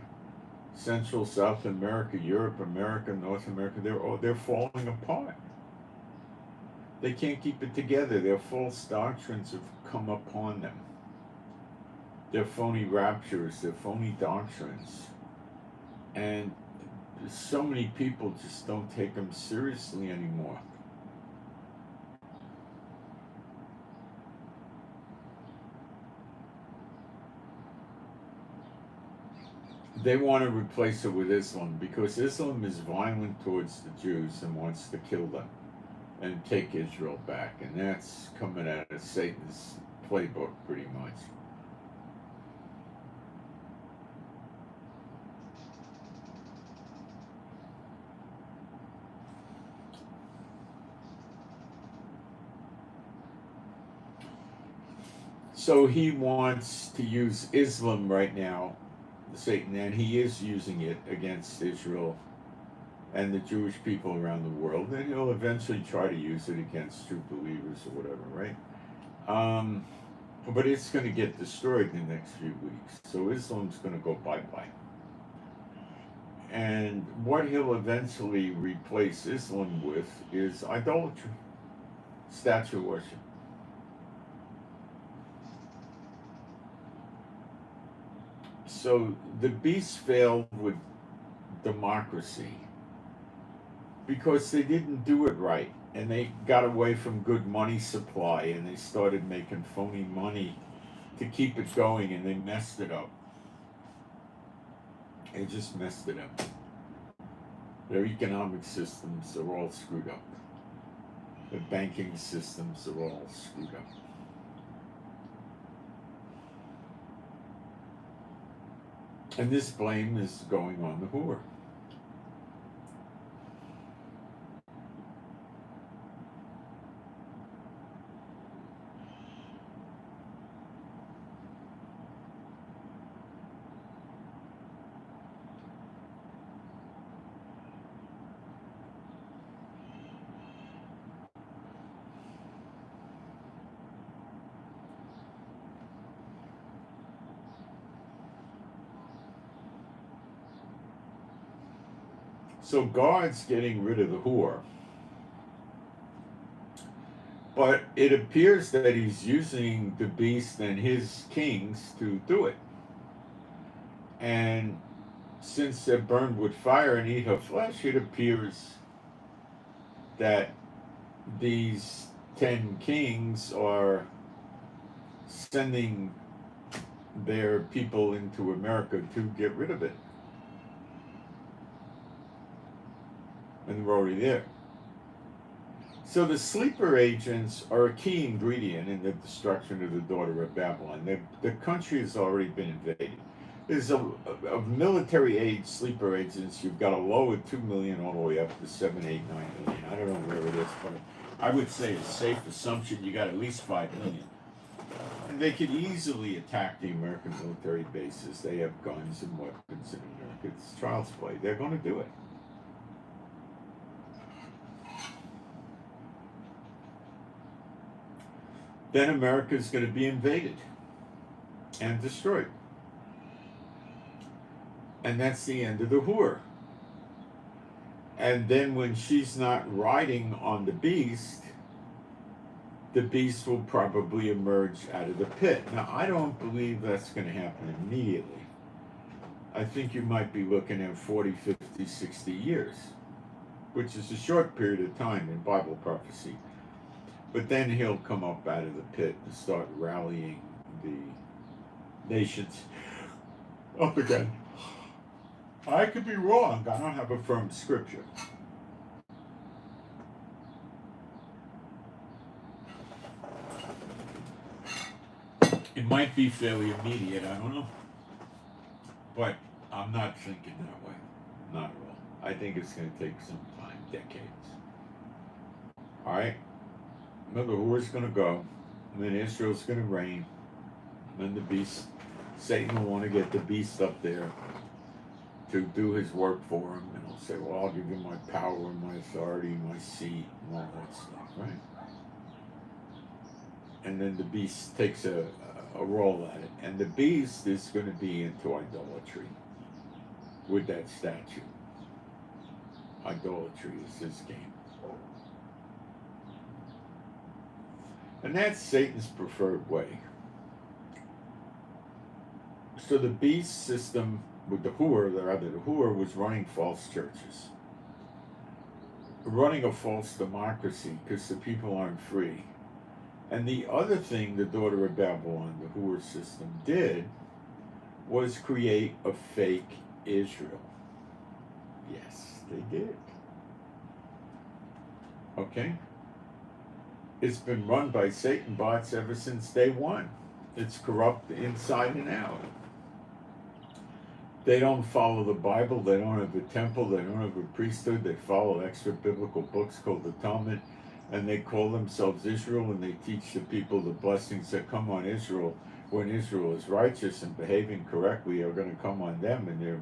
Central, South America, Europe, America, North America, they're falling apart. They can't keep it together. Their false doctrines have come upon them. Their phony raptures, their phony doctrines. And so many people just don't take them seriously anymore. They want to replace it with Islam, because Islam is violent towards the Jews and wants to kill them and take Israel back. And that's coming out of Satan's playbook pretty much. So he wants to use Islam right now, Satan, and he is using it against Israel and the Jewish people around the world, and he'll eventually try to use it against true believers or whatever, right? But it's going to get destroyed in the next few weeks. So Islam's going to go bye-bye. And what he'll eventually replace Islam with is idolatry, statue worship. So the beast failed with democracy because they didn't do it right, and they got away from good money supply, and they started making phony money to keep it going, and they messed it up. They just messed it up. Their economic systems are all screwed up. The banking systems are all screwed up. And this blame is going on the Hur. So God's getting rid of the Hur. But it appears that he's using the beast and his kings to do it. And since they're burned with fire and eat her flesh, it appears that these 10 kings are sending their people into America to get rid of it. And they're already there. So the sleeper agents are a key ingredient in the destruction of the daughter of Babylon. The country has already been invaded. There's of military age sleeper agents, you've got a low of 2 million all the way up to 7, 8, 9 million. I don't know where it is, but I would say a safe assumption you got at least 5 million. And they could easily attack the American military bases. They have guns and weapons in America. It's child's play. They're going to do it. Then America is going to be invaded and destroyed. And that's the end of the whore. And then when she's not riding on the beast will probably emerge out of the pit. Now, I don't believe that's going to happen immediately. I think you might be looking at 40, 50, 60 years, which is a short period of time in Bible prophecy. But then he'll come up out of the pit and start rallying the nations up again. I could be wrong. I don't have a firm scripture. It might be fairly immediate. I don't know. But I'm not thinking that way. Not at all. I think it's going to take some time, decades. All right? Remember, who's going to go? And then Israel's going to reign. Then the beast, Satan will want to get the beast up there to do his work for him. And he'll say, well, I'll give you my power and my authority, my seat, and all that stuff, right? And then the beast takes a role at it. And the beast is going to be into idolatry with that statue. Idolatry is his game. And that's Satan's preferred way. So the beast system with the whore was running false churches. Running a false democracy because the people aren't free. And the other thing the daughter of Babylon, the whore system, did was create a fake Israel. Yes, they did. Okay? It's been run by Satan bots ever since day one. It's corrupt inside and out. They don't follow the Bible. They don't have a temple. They don't have a priesthood. They follow extra biblical books called the Talmud. And they call themselves Israel, and they teach the people the blessings that come on Israel when Israel is righteous and behaving correctly are going to come on them and their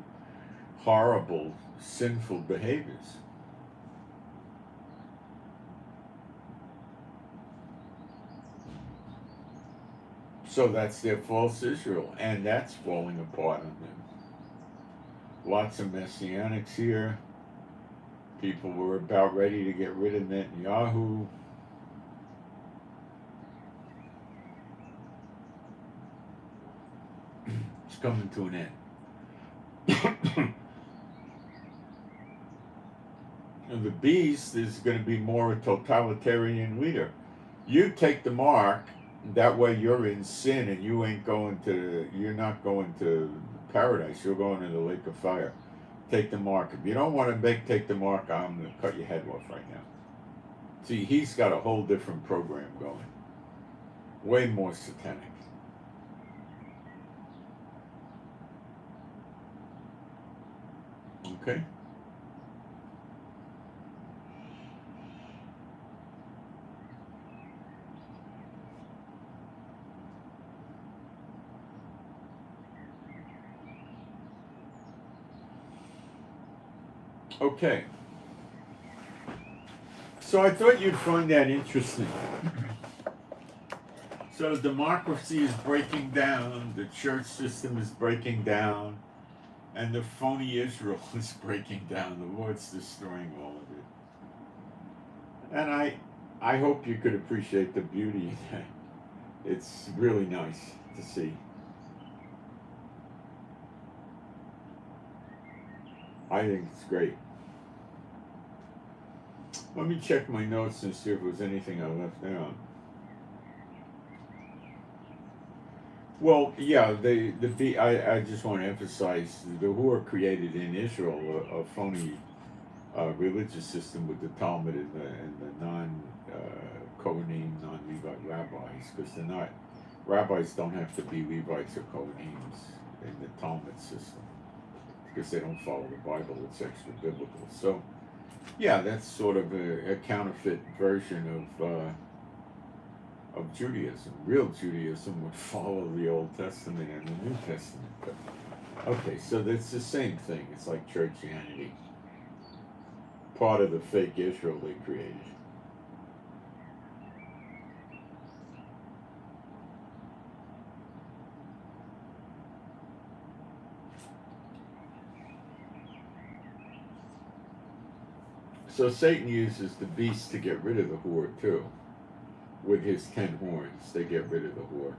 horrible, sinful behaviors. So that's their false Israel, and that's falling apart on them. Lots of messianics here. People were about ready to get rid of Netanyahu. It's coming to an end. And the beast is going to be more a totalitarian leader. You take the mark, that way you're in sin and you're not going to paradise, you're going to the lake of fire. Take the mark. If you don't want to take the mark, I'm going to cut your head off right now. See, he's got a whole different program going. Way more satanic. Okay? Okay. So I thought you'd find that interesting. So democracy is breaking down, the church system is breaking down, and the phony Israel is breaking down. The Lord's destroying all of it. And I hope you could appreciate the beauty of that. It's really nice to see. I think it's great. Let me check my notes and see if there was anything I left out. Well, yeah, I just want to emphasize the who are created in Israel a phony religious system with the Talmud and the non Kohanim, non Levite rabbis, because they're not rabbis don't have to be Levites or Kohanims in the Talmud system because they don't follow the Bible. It's extra biblical. So yeah, that's sort of a counterfeit version of Judaism. Real Judaism would follow the Old Testament and the New Testament. But okay, so that's the same thing. It's like churchianity. Part of the fake Israel they created. So Satan uses the beast to get rid of the whore too. With his 10 horns, they get rid of the whore.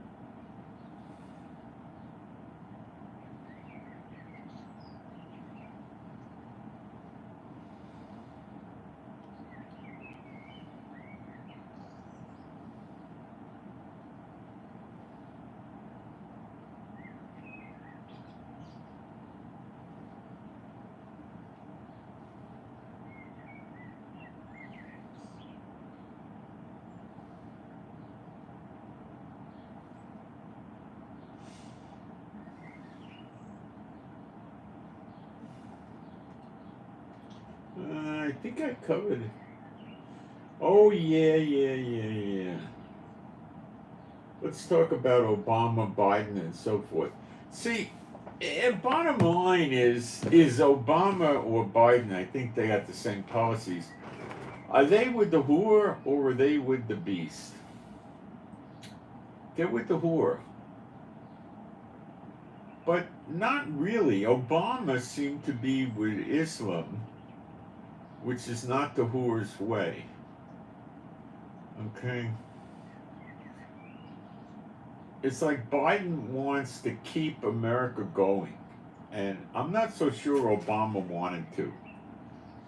I think I covered it. Oh, yeah. Let's talk about Obama, Biden, and so forth. See, bottom line is Obama or Biden, I think they got the same policies. Are they with the whore or are they with the beast? They're with the whore. But not really. Obama seemed to be with Islam, which is not the whore's way. Okay? It's like Biden wants to keep America going. And I'm not so sure Obama wanted to.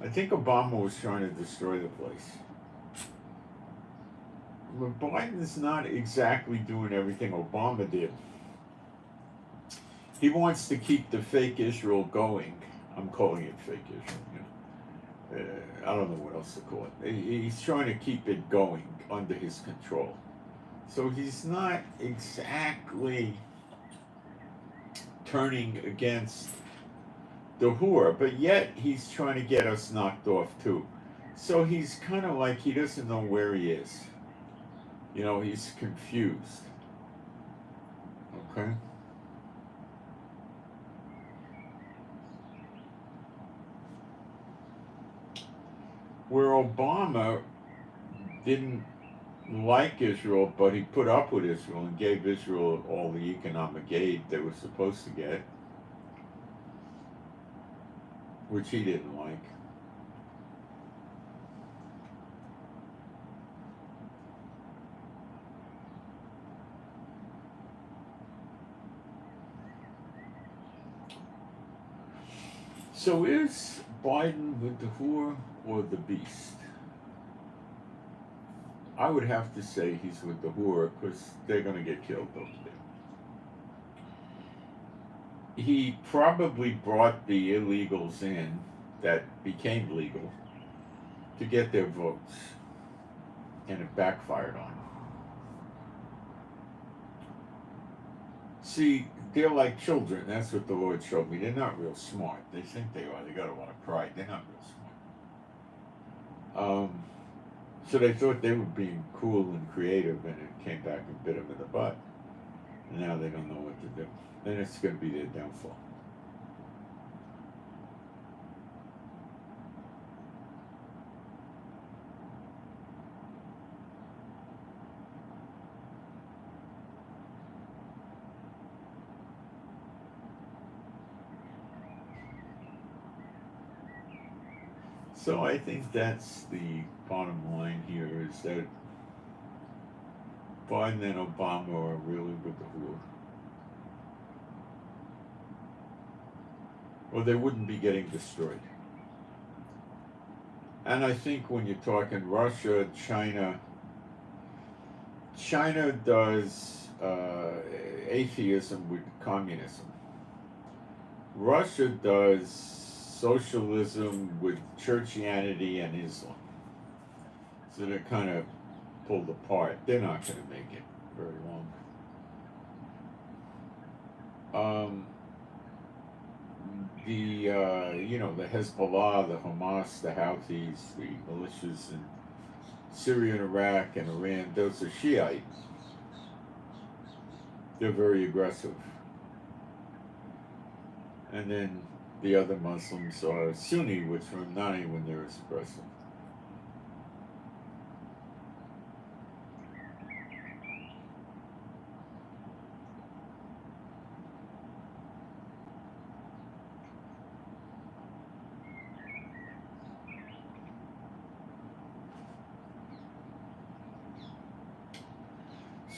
I think Obama was trying to destroy the place. But Biden's not exactly doing everything Obama did. He wants to keep the fake Israel going. I'm calling it fake Israel. You know. I don't know what else to call it. He's trying to keep it going under his control. So he's not exactly turning against the whore, but yet he's trying to get us knocked off too. So he's kind of like he doesn't know where he is. You know, he's confused. Okay? Where Obama didn't like Israel, but he put up with Israel and gave Israel all the economic aid they were supposed to get, which he didn't like. So is Biden with the whore or the beast? I would have to say he's with the whore because they're going to get killed over there. He probably brought the illegals in that became legal to get their votes, and it backfired on him. See, they're like children. That's what the Lord showed me. They're not real smart. They think they are. They got a lot of pride. They're not real smart. So they thought they were being cool and creative, and it came back and bit them in the butt. And now they don't know what to do. Then it's going to be their downfall. So I think that's the bottom line here, is that Biden and Obama are really with the whore. Or they wouldn't be getting destroyed. And I think when you're talking Russia, China does atheism with communism. Russia does socialism with churchianity and Islam. So they're kind of pulled apart. They're not going to make it very long. The Hezbollah, the Hamas, the Houthis, the militias in Syria and Iraq and Iran, those are Shiites. They're very aggressive. And then the other Muslims are Sunni, which are not anywhere near as aggressive.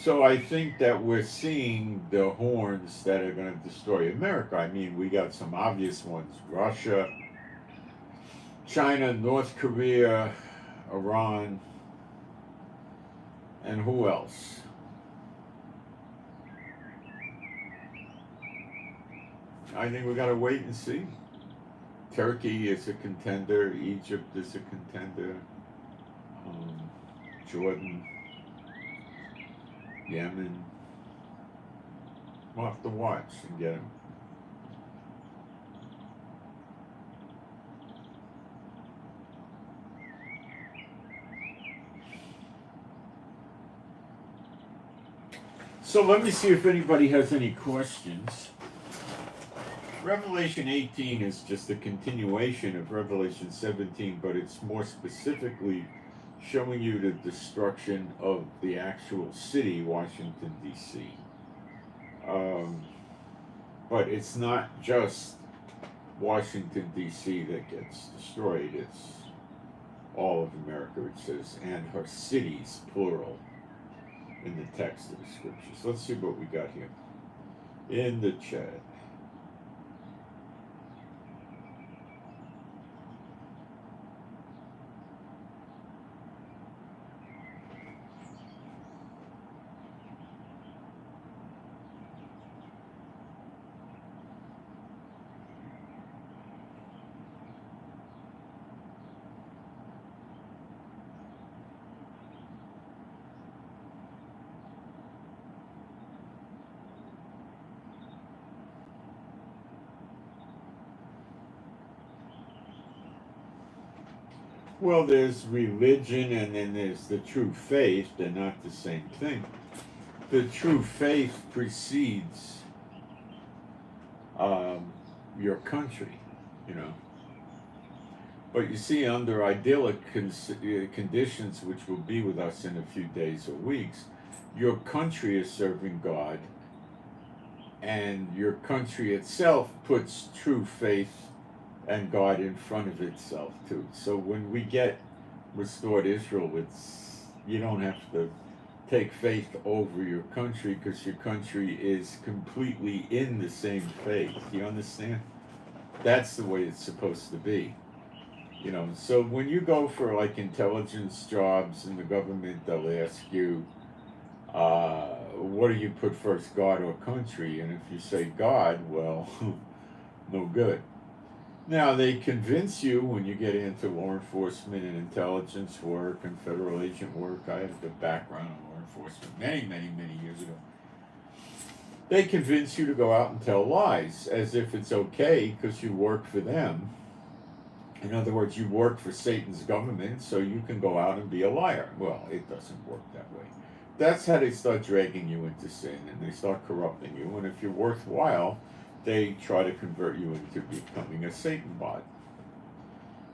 So I think that we're seeing the horns that are going to destroy America. I mean, we got some obvious ones: Russia, China, North Korea, Iran, and who else? I think we got to wait and see. Turkey is a contender. Egypt is a contender. Jordan. Yemen. We'll have to watch and get them. So let me see if anybody has any questions. Revelation 18 is just a continuation of Revelation 17, but it's more specifically showing you the destruction of the actual city, Washington, D.C. But it's not just Washington, D.C. that gets destroyed. It's all of America, it says, and her cities, plural, in the text of the scriptures. Let's see what we got here in the chat. Well, there's religion and then there's the true faith. They're not the same thing. The true faith precedes your country, you know. But you see, under idyllic conditions, which will be with us in a few days or weeks, your country is serving God, and your country itself puts true faith and God in front of itself too. So when we get restored Israel, you don't have to take faith over your country, because your country is completely in the same faith. You understand? That's the way it's supposed to be. You know, so when you go for like intelligence jobs in the government, they'll ask you, what do you put first, God or country? And if you say God, well, no good. Now, they convince you when you get into law enforcement and intelligence work and federal agent work. I have a background in law enforcement many years ago. They convince you to go out and tell lies as if it's okay because you work for them. In other words, you work for Satan's government, so you can go out and be a liar. Well, it doesn't work that way. That's how they start dragging you into sin, and they start corrupting you. And if you're worthwhile, they try to convert you into becoming a Satan bot.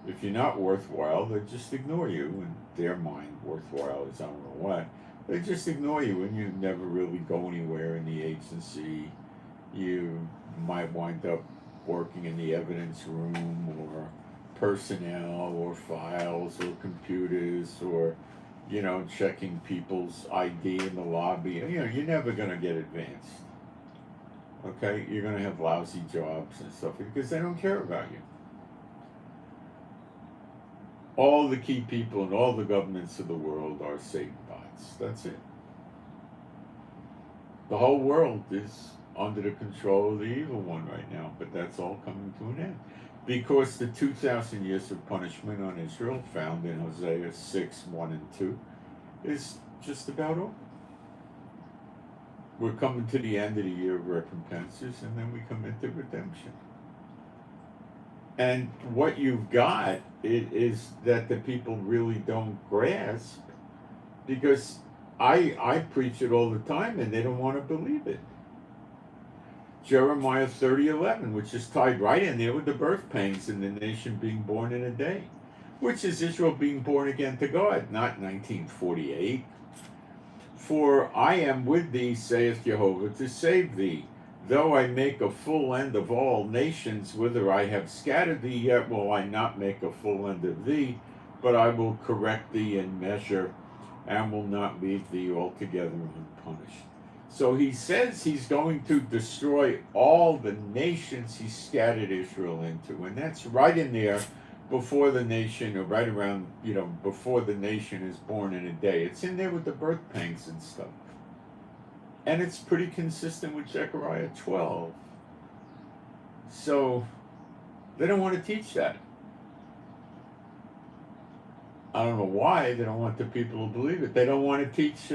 If you're not worthwhile, they just ignore you. In their mind, worthwhile is I don't know what. They just ignore you, and you never really go anywhere in the agency. You might wind up working in the evidence room or personnel or files or computers or, checking people's ID in the lobby. You're never going to get advanced. Okay? You're going to have lousy jobs and stuff because they don't care about you. All the key people in all the governments of the world are Satan bots. That's it. The whole world is under the control of the evil one right now, but that's all coming to an end. Because the 2,000 years of punishment on Israel, found in Hosea 6, 1 and 2, is just about over. We're coming to the end of the year of recompenses, and then we come into redemption. And what you've got is that the people really don't grasp, because I preach it all the time, and they don't want to believe it. Jeremiah 30:11, which is tied right in there with the birth pangs and the nation being born in a day, which is Israel being born again to God, not 1948. For I am with thee, saith Jehovah, to save thee. Though I make a full end of all nations, whither I have scattered thee, yet will I not make a full end of thee, but I will correct thee in measure, and will not leave thee altogether unpunished. So he says he's going to destroy all the nations he scattered Israel into. And that's right in there before the nation, or right around, before the nation is born in a day. It's in there with the birth pangs and stuff. And it's pretty consistent with Zechariah 12. So they don't want to teach that. I don't know why they don't want the people to believe it. They don't want to teach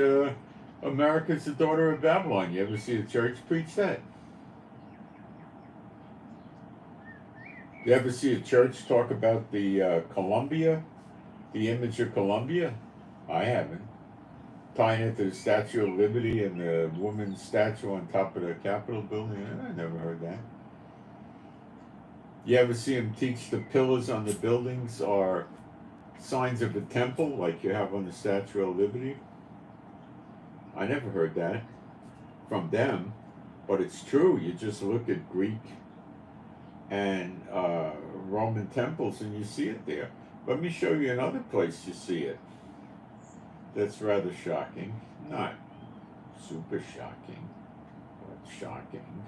America's the daughter of Babylon. You ever see a church preach that? You ever see a church talk about the Columbia, the image of Columbia? I haven't. Tying it to the Statue of Liberty and the woman's statue on top of the Capitol building? I never heard that. You ever see them teach the pillars on the buildings are signs of a temple, like you have on the Statue of Liberty? I never heard that from them, but it's true. You just look at Greek and Roman temples and you see it there. Let me show you another place you see it. That's rather shocking. Not super shocking, but shocking.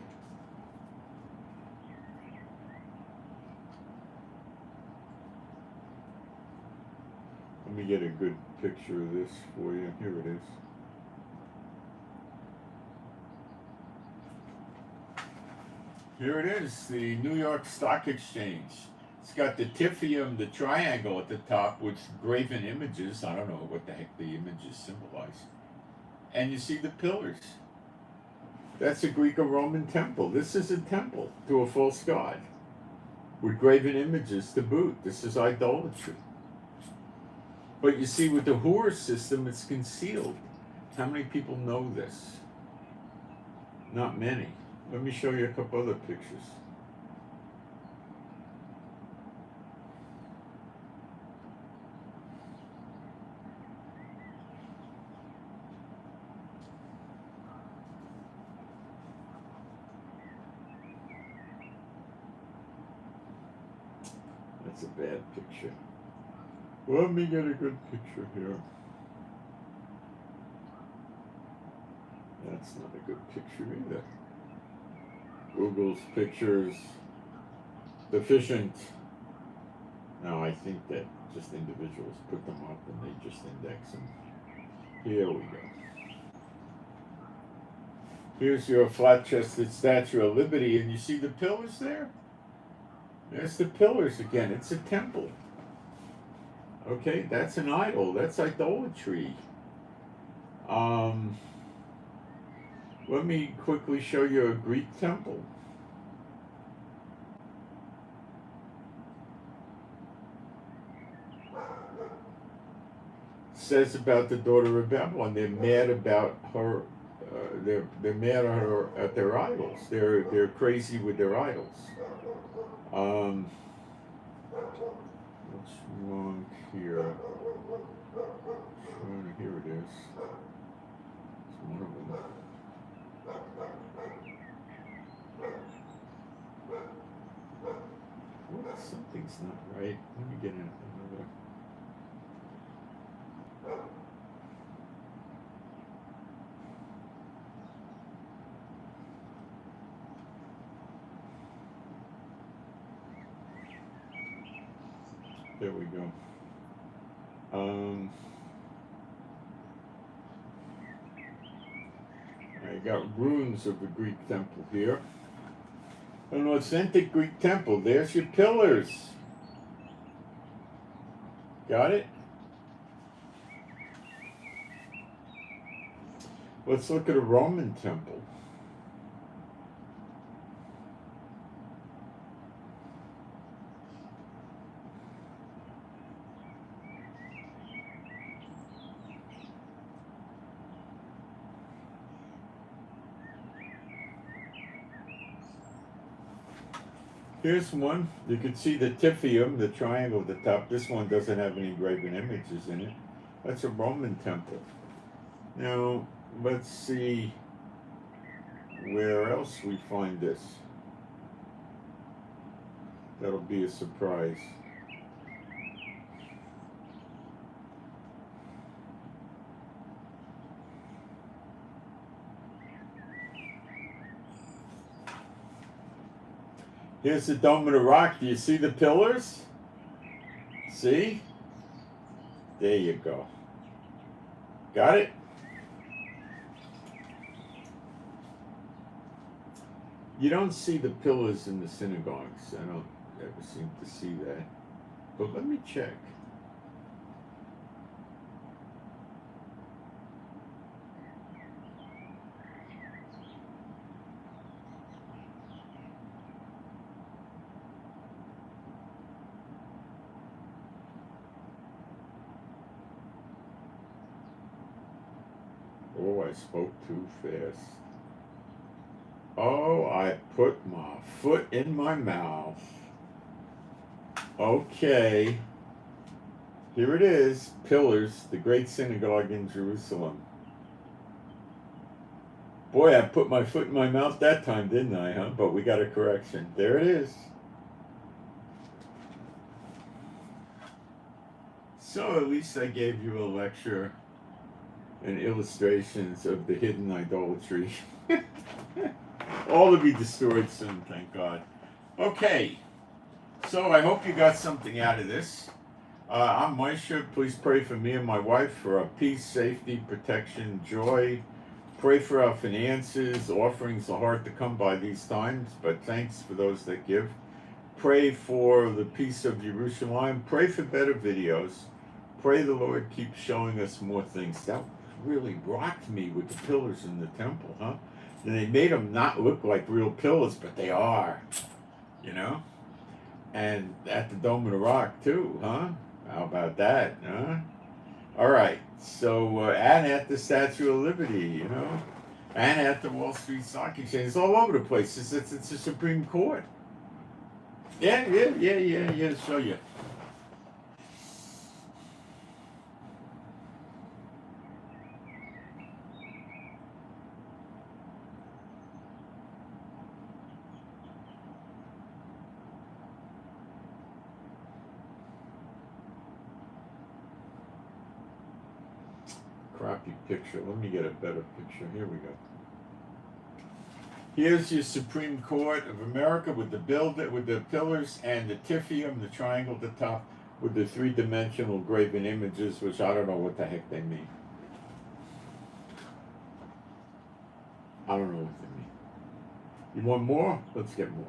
Let me get a good picture of this for you. Here it is. Here it is, the New York Stock Exchange. It's got the Tiffium, the triangle at the top with graven images. I don't know what the heck the images symbolize. And you see the pillars. That's a Greek or Roman temple. This is a temple to a false god with graven images to boot. This is idolatry. But you see, with the Hur system, it's concealed. How many people know this? Not many. Let me show you a couple other pictures. That's a bad picture. Let me get a good picture here. That's not a good picture either. Google's pictures deficient. No, I think that just individuals put them up and they just index them. Here we go. Here's your flat-chested Statue of Liberty, and you see the pillars there? There's the pillars again. It's a temple. Okay, that's an idol. That's idolatry. Let me quickly show you a Greek temple. It says about the daughter of Babylon, they're mad about her. They're mad at her, at their idols. They're crazy with their idols. What's wrong here? Here it is. It's one of them. Whoops. Something's not right. Let me get another. There we go. I got ruins of the Greek temple here. An authentic Greek temple. There's your pillars. Got it? Let's look at a Roman temple. Here's one. You can see the Tiffium, the triangle at the top. This one doesn't have any graven images in it. That's a Roman temple. Now, let's see where else we find this. That'll be a surprise. Here's the Dome of the Rock. Do you see the pillars? See? There you go. Got it? You don't see the pillars in the synagogues. I don't ever seem to see that. But let me check. Oh, I spoke too fast. Oh, I put my foot in my mouth. Okay. Here it is. Pillars, the great synagogue in Jerusalem. Boy, I put my foot in my mouth that time, didn't I, huh? But we got a correction. There it is. So at least I gave you a lecture and illustrations of the hidden idolatry. All to be destroyed soon, thank God. Okay, so I hope you got something out of this. I'm Moshe. Please pray for me and my wife for our peace, safety, protection, joy. Pray for our finances. Offerings are hard to come by these times, but thanks for those that give. Pray for the peace of Jerusalem. Pray for better videos. Pray the Lord keeps showing us more things. That really rocked me with the pillars in the temple, huh? And they made them not look like real pillars, but they are, you know? And at the Dome of the Rock, too, huh? How about that, huh? All right, so, and at the Statue of Liberty, you know? And at the Wall Street Stock Exchange. It's all over the place. It's the Supreme Court. Yeah, show you. Crappy picture. Let me get a better picture. Here we go. Here's your Supreme Court of America with the pillars and the Tiffium, the triangle at the top, with the three-dimensional graven images, which I don't know what the heck they mean. I don't know what they mean. You want more? Let's get more.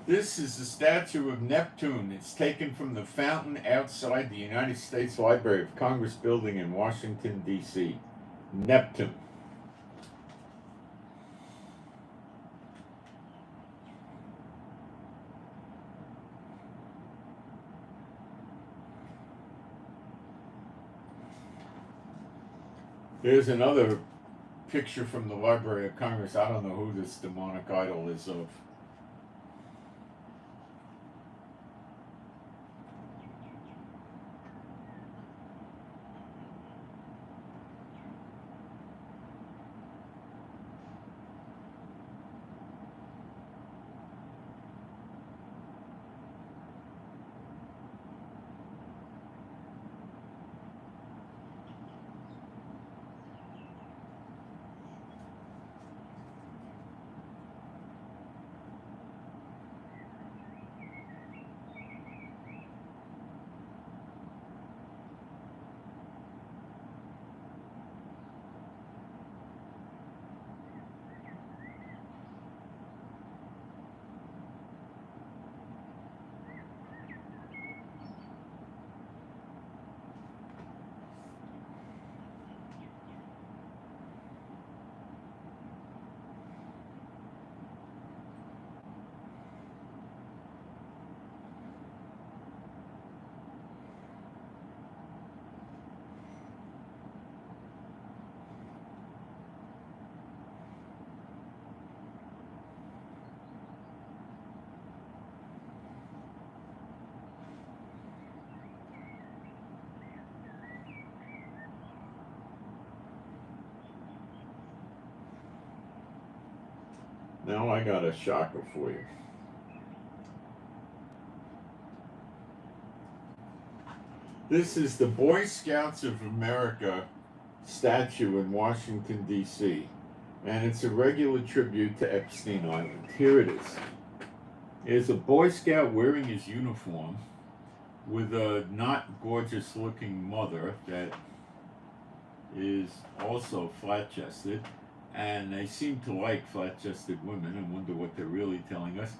This is the statue of Neptune. It's taken from the fountain outside the United States Library of Congress building in Washington, D.C. Neptune. There's another picture from the Library of Congress. I don't know who this demonic idol is of. Now I got a shocker for you. This is the Boy Scouts of America statue in Washington, D.C., and it's a regular tribute to Epstein Island. Here it is. There's a Boy Scout wearing his uniform with a not gorgeous looking mother that is also flat-chested, and they seem to like flat-chested women. I wonder what they're really telling us.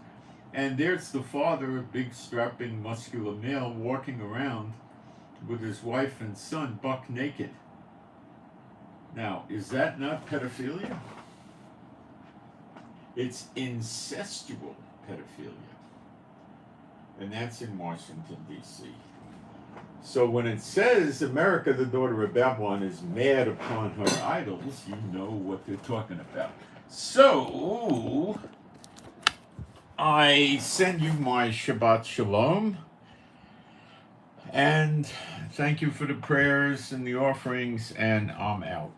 And there's the father, a big strapping muscular male, walking around with his wife and son buck naked. Now, is that not pedophilia? It's incestual pedophilia. And that's in Washington, D.C. So when it says America, the daughter of Babylon, is mad upon her idols, you know what they're talking about. So, I send you my Shabbat Shalom. And thank you for the prayers and the offerings, and I'm out.